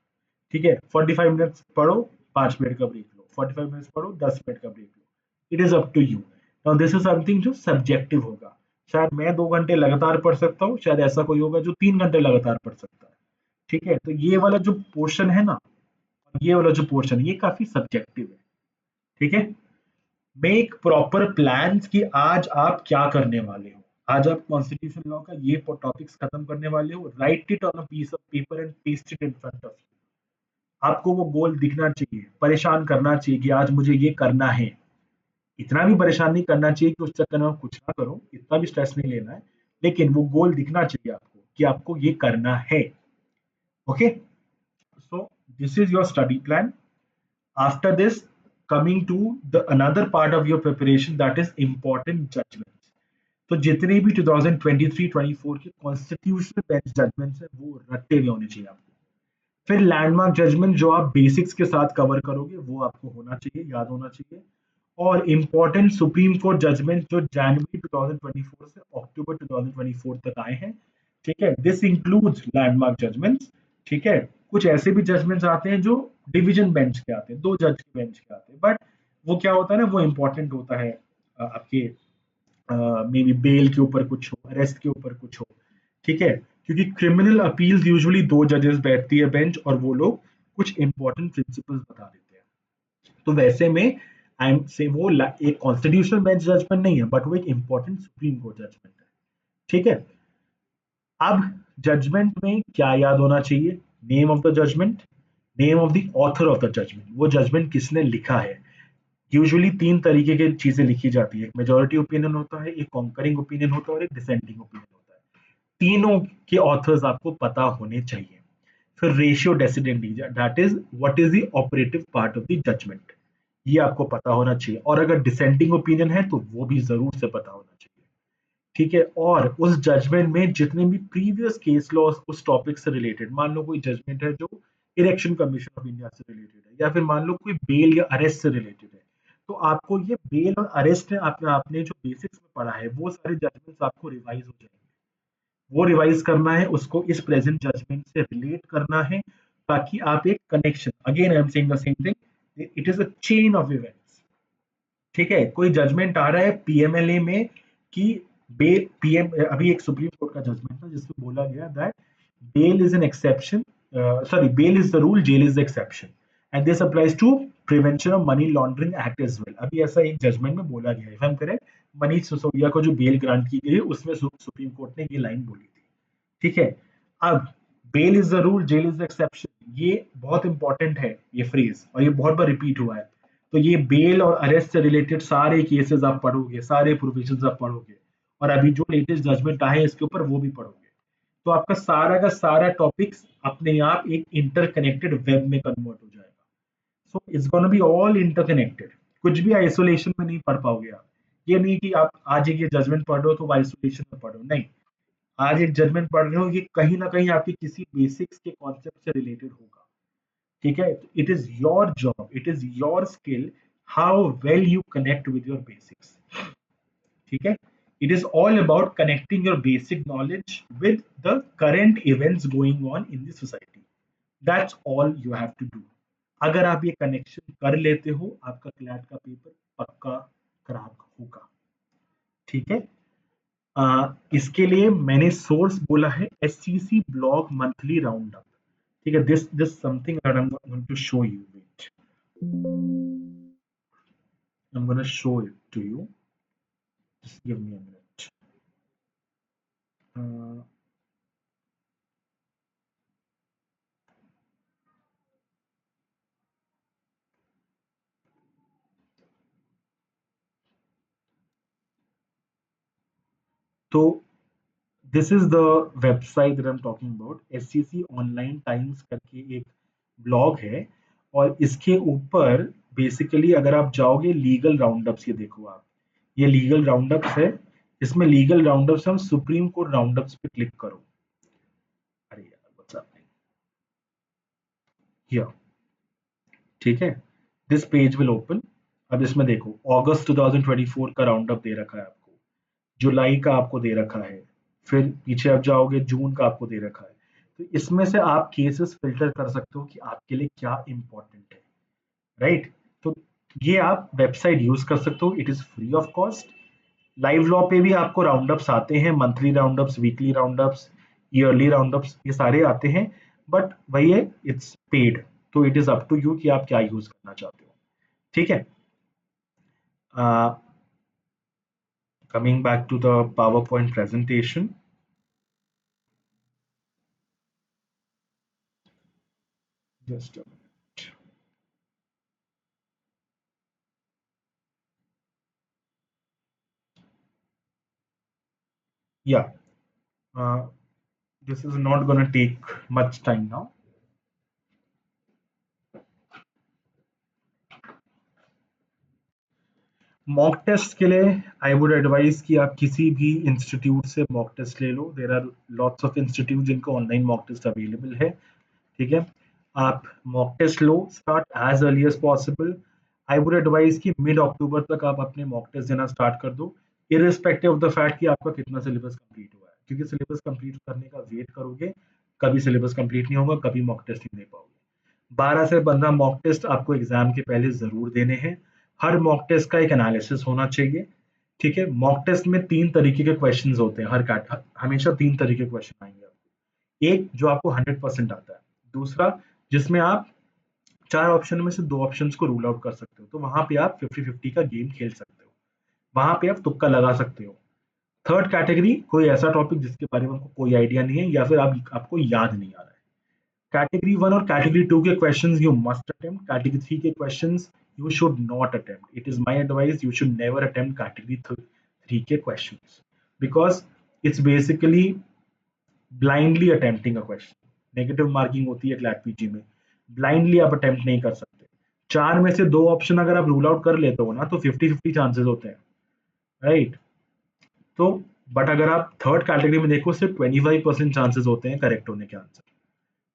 ठीक है। 45 मिनट्स पढ़ो, 5 मिनट का ब्रेक लो, 45 मिनट्स पढ़ो, 10 मिनट का ब्रेक लो। It is up to you. Now this is something जो सब्जेक्टिव होगा। शायद मैं 2 घंटे लगातार पढ़ सकता हूँ, शायद ऐसा कोई होगा जो 3 घंटे लगातार पढ़ सकता है। ठीक है। तो ये वाला जो पोर्शन है ना, ये वाला जो पोर्शन है, ये काफी सब्जेक्टिव है। ठीक है। मेक प्रॉपर प्लान्स कि आज आप क्या करने वाले हो। आज आप कॉन्स्टिट्यूशन लॉ का ये टॉपिक्स खत्म करने वाले हो, write it on a piece of paper and paste it in front of you. आपको वो गोल दिखना चाहिए, परेशान करना चाहिए कि आज मुझे ये करना है। इतना भी परेशान नहीं करना चाहिए कि उस चक्कर में आप कुछ ना करो, इतना भी स्ट्रेस नहीं लेना है, लेकिन वो गोल दिखना चाहिए आपको कि आपको ये करना है। Okay. So this is your study plan. After this, coming to the another part of your preparation, that is important judgments. तो जितने भी 2023-24 के कॉन्स्टिट्यूशनल बेंच जजमेंट्स है वो रट्टे हुए होने चाहिए आपको। फिर लैंडमार्क जजमेंट जो आप बेसिक्स के साथ कवर करोगे वो आपको होना चाहिए, याद होना चाहिए। और इम्पोर्टेंट सुप्रीम कोर्ट जजमेंट जो जनवरी 2024 से अक्टूबर 2024 तक आए हैं। ठीक है। This includes landmark judgments. ठीक है। कुछ ऐसे भी जजमेंट्स आते हैं जो डिवीजन बेंच के आते हैं, 2 जज के बेंच के आते हैं, बट वो क्या होता है ना, वो इंपॉर्टेंट होता है आपके मे बी बेल के ऊपर कुछ हो, अरेस्ट के ऊपर कुछ हो। ठीक है। क्योंकि क्रिमिनल अपील्स यूजुअली 2 जजेस बैठती है बेंच, और वो लोग कुछ इंपॉर्टेंट प्रिंसिपल्स बता देते हैं। तो वैसे में आई एम से वो एक कॉन्स्टिट्यूशनल बेंच जजमेंट नहीं है, बट वो एक इंपॉर्टेंट सुप्रीम कोर्ट जजमेंट है। ठीक है। अब जजमेंट में क्या याद होना चाहिए? Name of the judgment, name of the author of the judgment, वो जजमेंट किसने लिखा है। यूजुअली 3 तरीके की चीजें लिखी जाती है, एक मेजोरिटी ओपिनियन होता है, एक कॉन्करिंग ओपिनियन होता है, और एक डिसेंडिंग ओपिनियन होता है। तीनों के ऑथर्स आपको पता होने चाहिए। फिर ratio decidendi, that is what is the operative part of the judgement, ये आपको पता होना चाहिए। और अगर डिसेंडिंग ओपिनियन है तो वो भी जरूर से पता होना चाहिए। ठीक है। और उस जजमेंट में जितने भी प्रीवियस केस लॉस उस टॉपिक से रिलेटेड, मान लो कोई जजमेंट है जो इलेक्शन कमीशन ऑफ इंडिया से रिलेटेड है, या फिर मान लो कोई बेल या अरेस्ट से रिलेटेड है, तो आपको ये बेल और अरेस्ट है आपने जो बेसिक्स में पढ़ा है वो सारे जजमेंट्स आपको रिवाइज हो जाएंगे। वो रिवाइज करना है, उसको इस प्रेजेंट जजमेंट से रिलेट करना है, ताकि आप एक connection, again I am saying the same thing, it is a chain of events. ठीक है। कोई जजमेंट आ रहा है पीएमएलए में कि बेल पीएम, अभी एक सुप्रीम कोर्ट का जजमेंट था जिसमें बोला गया that bail is an exception, sorry, bail is the rule, jail is the exception, and this applies to prevention of money laundering act as well. अभी ऐसा एक जजमेंट में बोला गया है, if I am correct, Manish Sisodia को जो बेल ग्रांट की गई है उसमें सुप्रीम कोर्ट ने ये लाइन बोली थी। ठीक है। अब bail is the rule, jail is the exception, ये बहुत इंपॉर्टेंट है ये फ्रेज, और ये बहुत बार रिपीट हुआ है। तो ये बेल और अरेस्ट से रिलेटेड सारे केसेस आप पढ़ोगे, सारे प्रोविजंस आप पढ़ोगे, और अभी जो लेटेस्ट जजमेंट आए हैं इसके ऊपर वो भी पढ़ोगे, तो आपका सारा का सारा टॉपिक्स अपने आप एक इंटरकनेक्टेड वेब में कन्वर्ट हो जाएगा। So it's gonna be all interconnected. कुछ भी आइसोलेशन में नहीं पढ़ पाओगे आप। ये नहीं कि आप आज एक ये जजमेंट पढ़ रहे हो तो आइसोलेशन में पढ़ो, नहीं। आज एक जजमेंट पढ़ रहे हो, ये कहीं ना कहीं आपके किसी बेसिक्स के कॉन्सेप्ट से रिलेटेड होगा। ठीक है, it is your job, it is your skill, how well you connect with your basics. ठीक है, it is all about connecting your basic knowledge with the current events going on in the society. That's all you have to do. अगर आप ये कनेक्शन कर लेते हो, आपका क्लैट का पेपर पक्का क्रैक होगा। ठीक है, इसके लिए मैंने सोर्स बोला है SCC blog monthly round up. ठीक है, this something that I am going to show you, wait, I am gonna show it to you, just give me a minute. तो this is the website that I am talking about, SCC online times करके एक ब्लॉग है। और इसके ऊपर बेसिकली अगर आप जाओगे लीगल राउंडअप्स, ये देखो आप, ये लीगल राउंडअप्स है। इसमें लीगल राउंडअप्स, हम सुप्रीम कोर्ट राउंडअप्स पे क्लिक करो। अरे यार व्हाट्स हैपनिंग हियर। ठीक है, दिस पेज विल ओपन। अब इसमें देखो, अगस्त 2024 का राउंडअप दे रखा है आपको, जुलाई का आपको दे रखा है, फिर पीछे आप जाओगे जून का आपको दे रखा है। तो इसमें से आप केसेस फिल्टर कर सकते हो कि आपके लिए क्या इंपॉर्टेंट है, राइट। तो ये आप वेबसाइट यूज कर सकते हो, it is free of cost. Live law पे भी आपको राउंडअप्स आते हैं, monthly roundups, weekly roundups, yearly roundups, ये सारे आते हैं। बट वही है, इट्स पेड, तो it is up to you कि आप क्या यूज करना चाहते हो। ठीक है, coming back to the power point presentation, just yeah, uh, this is not going to take much time now. Mock test के लिए आई वुड एडवाइज कि आप किसी भी इंस्टीट्यूट से मॉक टेस्ट ले लो। There are lots of institute जिनको ऑनलाइन मॉक टेस्ट अवेलेबल है। ठीक है, आप मॉक टेस्ट लो, start as early as possible. I would advise कि मिड अक्टूबर तक आप अपने मॉक टेस्ट देना स्टार्ट कर दो, इरिस्पेक्टिव ऑफ द फैक्ट कि आपका कितना सिलेबस कंप्लीट हुआ है, क्योंकि सिलेबस कंप्लीट करने का वेट करोगे, कभी सिलेबस कंप्लीट नहीं होगा, कभी मॉक टेस्ट नहीं दे पाओगे। 12 से 15 मॉक टेस्ट आपको एग्जाम के पहले जरूर देने हैं। हर मॉक टेस्ट का एक एनालिसिस होना चाहिए। ठीक है, मॉक टेस्ट में 3 तरीके के क्वेश्चंस होते हैं, हमेशा 3 तरीके के क्वेश्चन आएंगे आपको। एक जो आपको 100% आता है, दूसरा जिसमें आप 4 ऑप्शन में से 2 ऑप्शन को रूल आउट कर सकते हो, तो वहां पे आप 50-50 का गेम खेल सकते हो, वहां पे आप तुक्का लगा सकते हो। थर्ड कैटेगरी, कोई ऐसा टॉपिक जिसके बारे में आपको कोई आइडिया नहीं है या फिर आपको याद नहीं आ रहा है। कैटेगरी 1 और कैटेगरी 2 के questions you must attempt, category 3 के questions you should not attempt. It is my advice, you should never attempt category 3 के questions, because it's basically blindly attempting a question. Negative marking होती है क्लैट पीजी में, ब्लाइंडली आप अटेम्प्ट नहीं कर सकते। 4 में से 2 ऑप्शन अगर आप रूल आउट कर लेते हो ना, तो 50-50 चांसेस होते हैं, राइट। तो बट अगर आप थर्ड कैटेगरी में देखो, सिर्फ 25% चांसेस होते हैं करेक्ट होने के आंसर।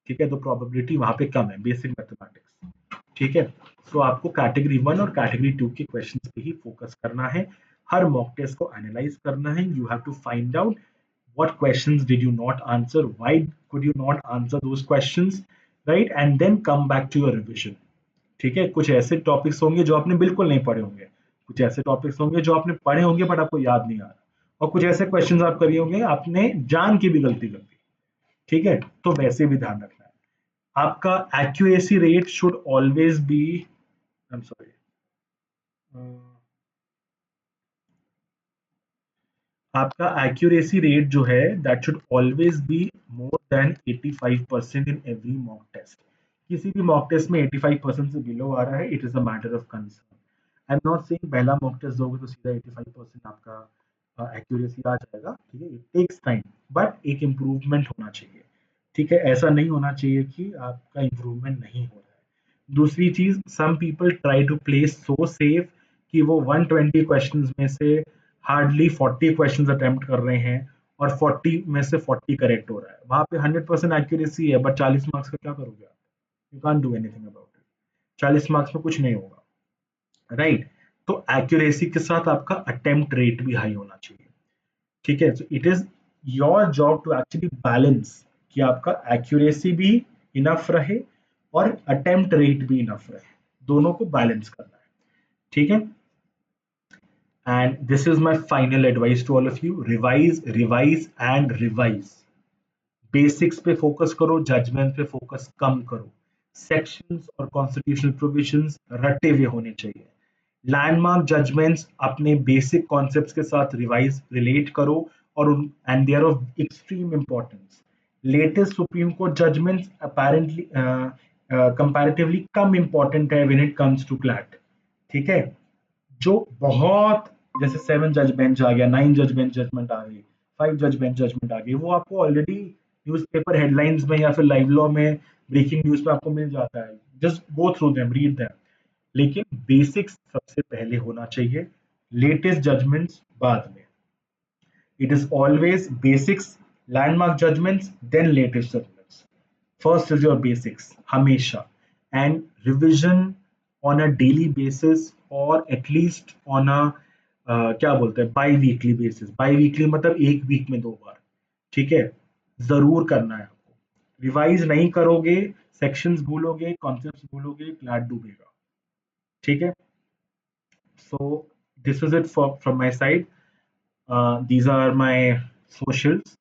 ठीक है, तो प्रोबेबिलिटी वहां पे कम है, बेसिक मैथमेटिक्स। ठीक है, सो आपको कैटेगरी 1 और कैटेगरी 2 के क्वेश्चंस पे ही फोकस करना है। हर मॉक टेस्ट को एनालाइज करना है। You have to find out what questions did you not answer, why could you not answer those questions, right, and then come back to your revision। ठीक है, कुछ ऐसे टॉपिक्स होंगे जो आपने बिल्कुल नहीं पढ़े होंगे, कुछ ऐसे टॉपिक्स होंगे जो आपने पढ़े होंगे बट आपको याद नहीं आ रहा, और कुछ ऐसे क्वेश्चंस आप करिए होंगे आपने जान की भी गलती कर दी। ठीक है, तो वैसे भी ध्यान रखना है। आपका accuracy rate should always be, I am sorry, आपका एक्यूरेसी रेट जो है that should always be more than 85% in every mock test. किसी भी मॉक टेस्ट में 85% से बिलो आ रहा है, it is a matter of concern. I am not saying पहला मॉक टेस्ट दोगे तो सीधा 85% आपका एक्यूरेसी आ जाएगा। ठीक है, इट टेक्स टाइम, बट एक इम्प्रूवमेंट होना चाहिए। ठीक है, ऐसा नहीं होना चाहिए कि आपका इम्प्रूवमेंट नहीं हो रहा है। दूसरी चीज, some people try to play so safe कि वो 120 क्वेश्चंस में से हार्डली 40 क्वेश्चंस अटेम्प्ट कर रहे हैं, और 40 में से 40 करेक्ट हो रहा है, वहां पे 100% एक्यूरेसी है, बट 40 मार्क्स का क्या करोगे आप? You can't do anything about it. 40 marks में कुछ नहीं होगा, राइट? तो एक्यूरेसी के साथ आपका अटेम्प्ट रेट भी हाई होना चाहिए। ठीक है, so it is your job to actually balance कि आपका एक्यूरेसी भी इनफ रहे और अटेम्प्ट रेट भी इनफ रहे, दोनों को बैलेंस करना है। ठीक है, and this is my final advice to all of you, revise revise and revise. Basics पे फोकस करो, जजमेंट पे फोकस कम करो। सेक्शंस और कॉन्स्टिट्यूशनल प्रोविजंस रटे हुए होने चाहिए। लैंडमार्क जजमेंट्स अपने बेसिक कॉन्सेप्ट्स के साथ रिवाइज रिलेट करो, और and they are of extreme importance. Latest supreme court judgements apparently comparatively कम इंपॉर्टेंट है when it comes to CLAT. ठीक है, जो बहुत, जैसे 7 जज बेंच आ गया, 9 जज बेंच जजमेंट आ गई, 5 जज बेंच जजमेंट आ गई, वो आपको ऑलरेडी न्यूज़पेपर हेडलाइंस में या फिर लाइव लॉ में ब्रेकिंग न्यूज में आपको मिल जाता है। Just go through them, read them. लेकिन बेसिक्स सबसे पहले होना चाहिए, लेटेस्ट जजमेंट्स बाद में। It is always basics, landmark judgments, then latest judgments. First is your basics, हमेशा, and revision on a daily basis, or at least on a क्या बोलते हैं, by weekly basis. By weekly मतलब एक वीक में 2 बार। ठीक है, जरूर करना है आपको। रिवाइज नहीं करोगे, सेक्शंस भूलोगे, कॉन्सेप्ट्स भूलोगे, क्लास डूबेगा। ठीक है, so this is it for from my side. These are my socials,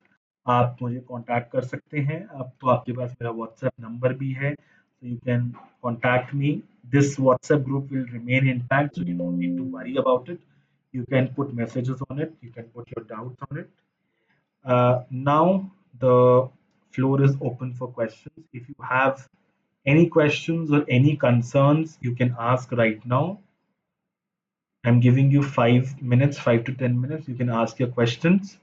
आप मुझे कांटेक्ट कर सकते हैं। अब तो आपके पास मेरा व्हाट्सएप नंबर भी है, so you can contact me. This WhatsApp group will remain intact, so you don't need to worry about it. You can put messages on it, you can put your doubts on it. Now the floor is open for questions. If you have any questions or any concerns, you can ask right now. I'm giving you 5 minutes, 5 to 10 minutes. You can ask your questions.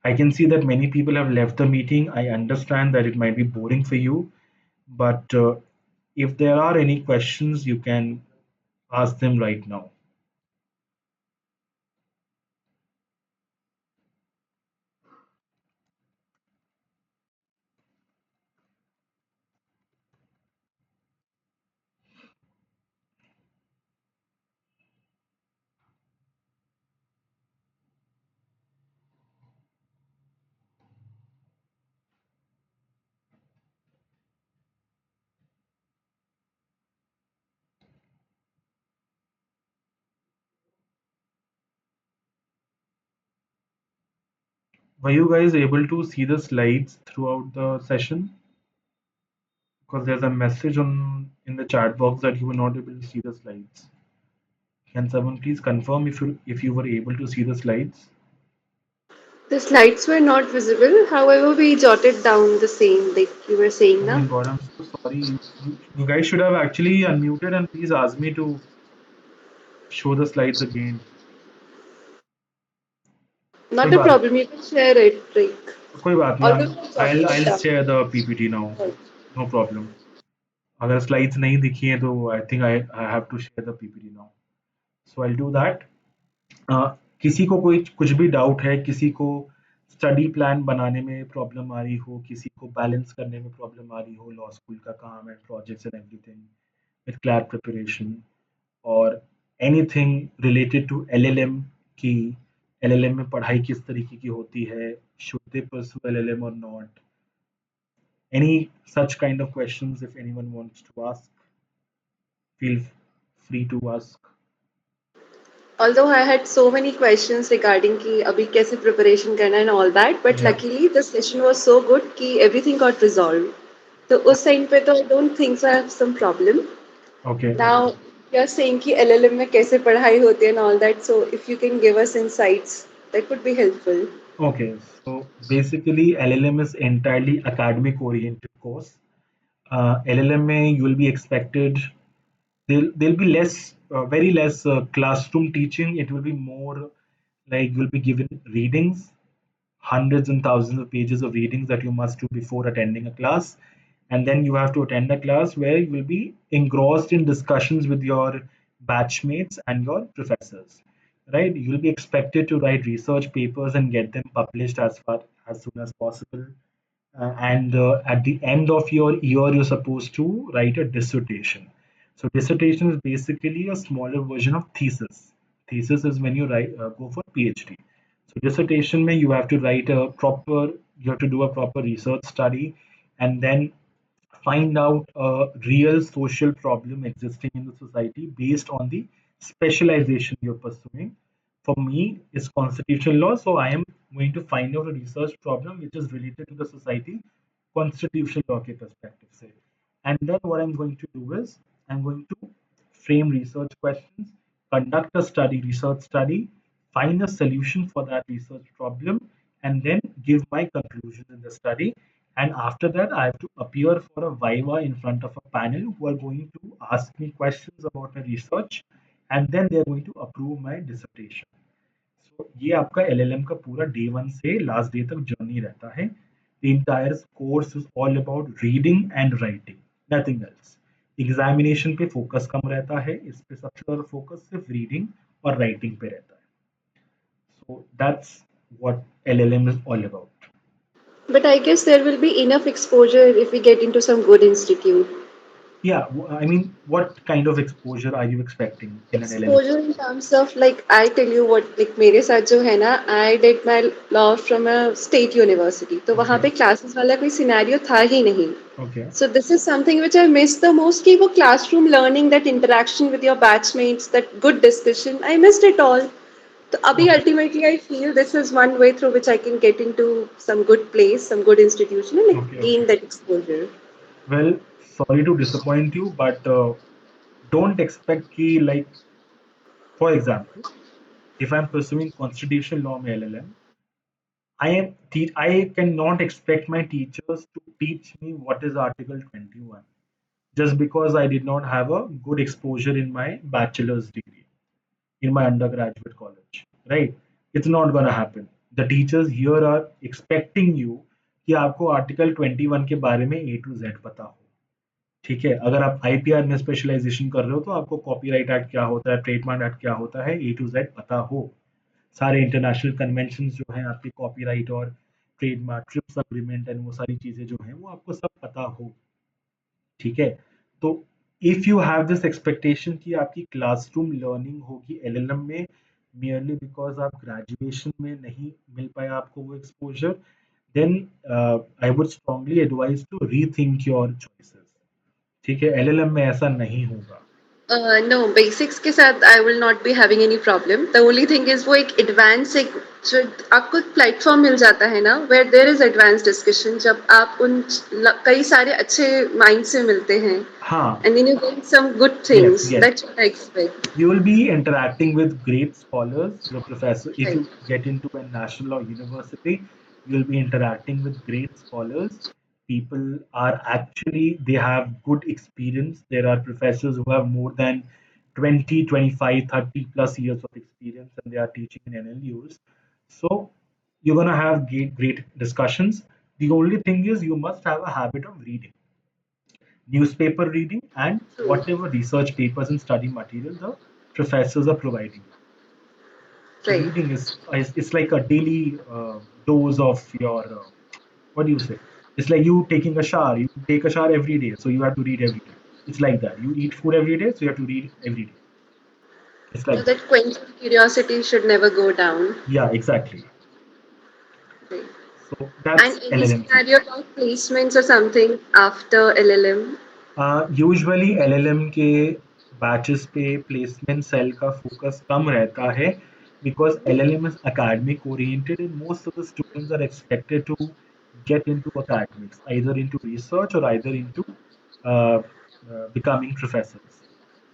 I can see that many people have left the meeting. I understand that it might be boring for you, but if there are any questions, you can ask them right now. Were you guys able to see the slides throughout the session? Because there's a message on in the chat box that you were not able to see the slides. Can someone please confirm if you were able to see the slides? The slides were not visible. However, we jotted down the same, like you were saying Oh my now. god, I'm so sorry. You guys should have actually unmuted and please ask me to show the slides again. कोई Not a बात problem. You can share it, like. कोई बात नहीं, Although we I'll jotted it I'll down. share the PPT now. Right. No problem. अगर स्लाइड्स नहीं दिखी हैं तो I think I have to share the PPT now, so I do that. किसी को कोई कुछ भी डाउट है, किसी को स्टडी प्लान बनाने में प्रॉब्लम आ रही हो, किसी को बैलेंस करने में प्रॉब्लम आ रही हो, लॉ स्कूल का काम and projects and everything with CLAT preparation, और एनीथिंग रिलेटेड टू एलएलएम की, एलएलएम में पढ़ाई किस तरीके की होती है, शुड दे परस्यू एलएलएम और not, any such kind of questions, if anyone wants to ask, feel free to ask. Although I had so many questions regarding ki abhi kaise preparation karna and all that, but Yeah. luckily the session was so good ki everything got resolved. So us time pe to I don't think so I have some problem. Okay. Now you're saying ki LLM में कैसे पढ़ाई होती है and all that. So if you can give us insights, that would be helpful. Okay. So basically, LLM is entirely academic oriented course. LLM में you will be expected, there'll be less, very less classroom teaching. It will be more like you'll be given readings, hundreds and thousands of pages of readings that you must do before attending a class. And then you have to attend a class where you will be engrossed in discussions with your batchmates and your professors. right? You'll be expected to write research papers and get them published as soon as possible. And at the end of your year, you're supposed to write a dissertation. So dissertation is basically a smaller version of thesis. Thesis is when you go for PhD. So dissertation, mein you have to you have to do a proper research study, and then find out a real social problem existing in the society based on the specialization you're pursuing. For me, it's constitutional law, so I am going to find out a research problem which is related to the society, constitutional law के perspective से. And then what I'm going to do is I'm going to frame research questions, conduct a research study, find a solution for that research problem, and then give my conclusions in the study. And after that, I have to appear for a viva in front of a panel who are going to ask me questions about my research, and then they are going to approve my dissertation. So ये आपका LLM का पूरा day one से last day तक journey रहता है. The entire course is all about reading and writing, nothing else. Examination पे focus कम रहता है, इस पे सबसे ज़्यादा focus सिर्फ reading और writing पे रहता है. So that's what LLM is all about. But I guess there will be enough exposure if we get into some good institute. Yeah, I mean, what kind of exposure are you expecting in an LLM? Exposure in terms of like I tell you what like मेरे साथ जो है ना I did my law from a state university तो वहाँ Okay, पे classes वाला कोई scenario था ही नहीं. okay, So this is something which I miss the most कि वो classroom learning, that interaction with your batchmates, that good discussion, I missed it all. So abhi okay, ultimately I feel this is one way through which I can get into some good place, some good institution and like okay, okay. gain that exposure. Well, sorry to disappoint you, but don't expect कि like, for example, if I'm pursuing constitutional law में LLM, I cannot expect my teachers to teach me what is Article 21 just because I did not have a good exposure in my bachelor's degree, in my undergraduate college, right? It's not gonna happen. The teachers here are expecting you कि आपको आर्टिकल 21 के बारे में A to Z पता हो. ठीक है, अगर आप आईपीआर में स्पेशलाइजेशन कर रहे हो तो आपको कॉपीराइट एक्ट क्या होता है, ट्रेडमार्क एक्ट क्या होता है, ए टू जेड पता हो. सारे इंटरनेशनल कन्वेंशन जो हैं आपके कॉपीराइट और ट्रेडमार्क ट्रिप्स अग्रीमेंट एंड वो सारी चीजें जो हैं वो आपको सब पता हो. ठीक है, तो if you have this expectation कि आपकी क्लासरूम लर्निंग होगी एलएलएम में merely बिकॉज आप ग्रेजुएशन में नहीं मिल पाया आपको वो exposure, then I would strongly advise to rethink your choices. ठीक है, एलएलएम में ऐसा नहीं होगा. No, basics के साथ I will not be having any problem. The only thing is वो एक advanced एक जो आपको एक प्लेटफॉर्म मिल जाता है ना where there is advanced discussion जब आप उन कई सारे अच्छे माइंड से मिलते हैं हाँ, and then you get some good yes, things. yes. That's what I expect. You will be interacting with great scholars. Your professor, if Right. you get into a national or university, you'll be interacting with great scholars. People are actually, they have good experience. There are professors who have more than 20, 25, 30 plus years of experience and they are teaching in NLUs. So you're going to have great discussions. The only thing is you must have a habit of reading, newspaper reading, and True. whatever research papers and study material the professors are providing you. So Right. reading is it's like a daily dose of your what do you say? It's like you taking a shower. You take a shower every day, so you have to read every day. It's like that. You eat food every day, so you have to read every day. It's So like that. that quenching curiosity should never go down. Yeah, exactly. Right. So And that's any LLM thing. scenario about placements or something after LLM? Usually LLM के बैचेस पे प्लेसमेंट सेल का फोकस कम रहता है because LLM is academic oriented and most of the students are expected to get into academics, either into research or either into becoming professors,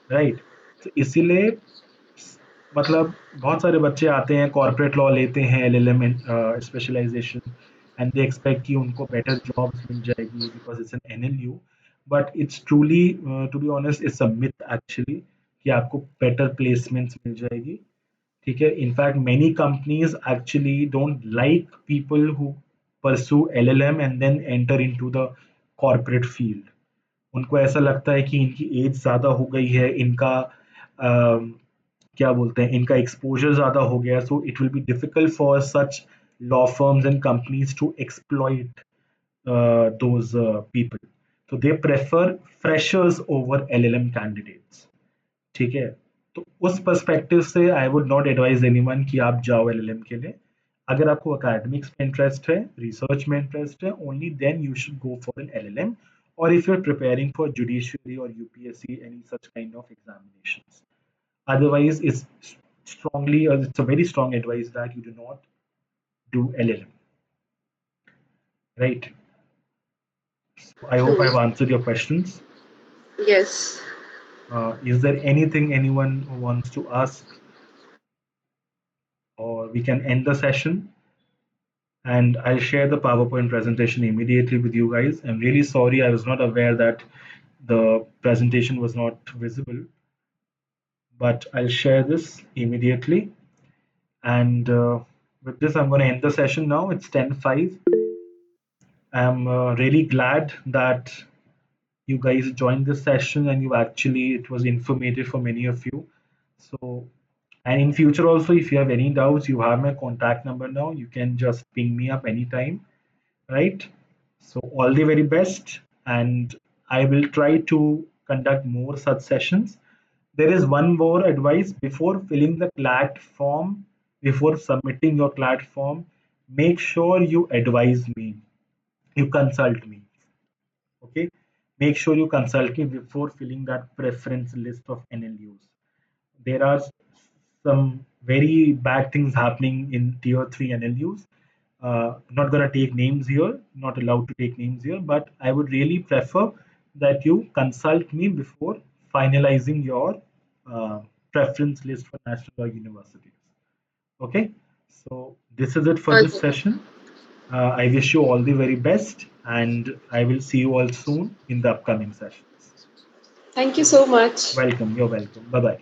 right? तो इसीलिए मतलब बहुत सारे बच्चे आते हैं कॉर्पोरेट लॉ लेते हैं LLM specialisation and they expect कि उनको बेटर जॉब्स मिल जाएगी because it's an NLU. But it's truly to be honest it's a myth actually कि आपको बेटर प्लेसमेंट्स मिल जाएगी. ठीक है, in fact many companies actually don't like people who pursue LLM and then enter into the corporate field. उनको ऐसा लगता है कि इनकी एज ज़्यादा हो गई है, इनका क्या बोलते हैं, इनका एक्सपोजर ज़्यादा हो गया, so it will be difficult for such law firms and companies to exploit those people. So they prefer freshers over LLM candidates. ठीक है, तो उस पर्सपेक्टिव से I would not advise anyone कि आप जाओ एलएलएम के लिए. अगर आपको एकेडमिक्स में इंटरेस्ट है, रिसर्च में इंटरेस्ट है, only then you should go for an LLM. और if you are preparing for judiciary और UPSC any such kind of examinations, otherwise it's strongly, or it's a very strong advice that you do not do LLM, right? So I hope True. I've answered your questions. Yes. Is there anything anyone wants to ask, or we can end the session? And I'll share the PowerPoint presentation immediately with you guys. I'm really sorry, I was not aware that the presentation was not visible, but I'll share this immediately. And with this, I'm going to end the session now. It's 10:05. I'm really glad that you guys joined this session, and it was informative for many of you. So, and in future also, if you have any doubts, you have my contact number now. You can just ping me up anytime, right? So all the very best, and I will try to conduct more such sessions. There is one more advice before filling the CLAT form, before submitting your CLAT form, make sure you advise me, you consult me. Okay, make sure you consult me before filling that preference list of NLUs. There are some very bad things happening in tier 3 NLUs. Not going to take names here, not allowed to take names here, but I would really prefer that you consult me before finalizing your preference list for national or universities. Okay, so this is it for this Okay. session. I wish you all the very best, and I will see you all soon in the upcoming sessions. Thank you so much. Welcome, you're welcome. Bye bye.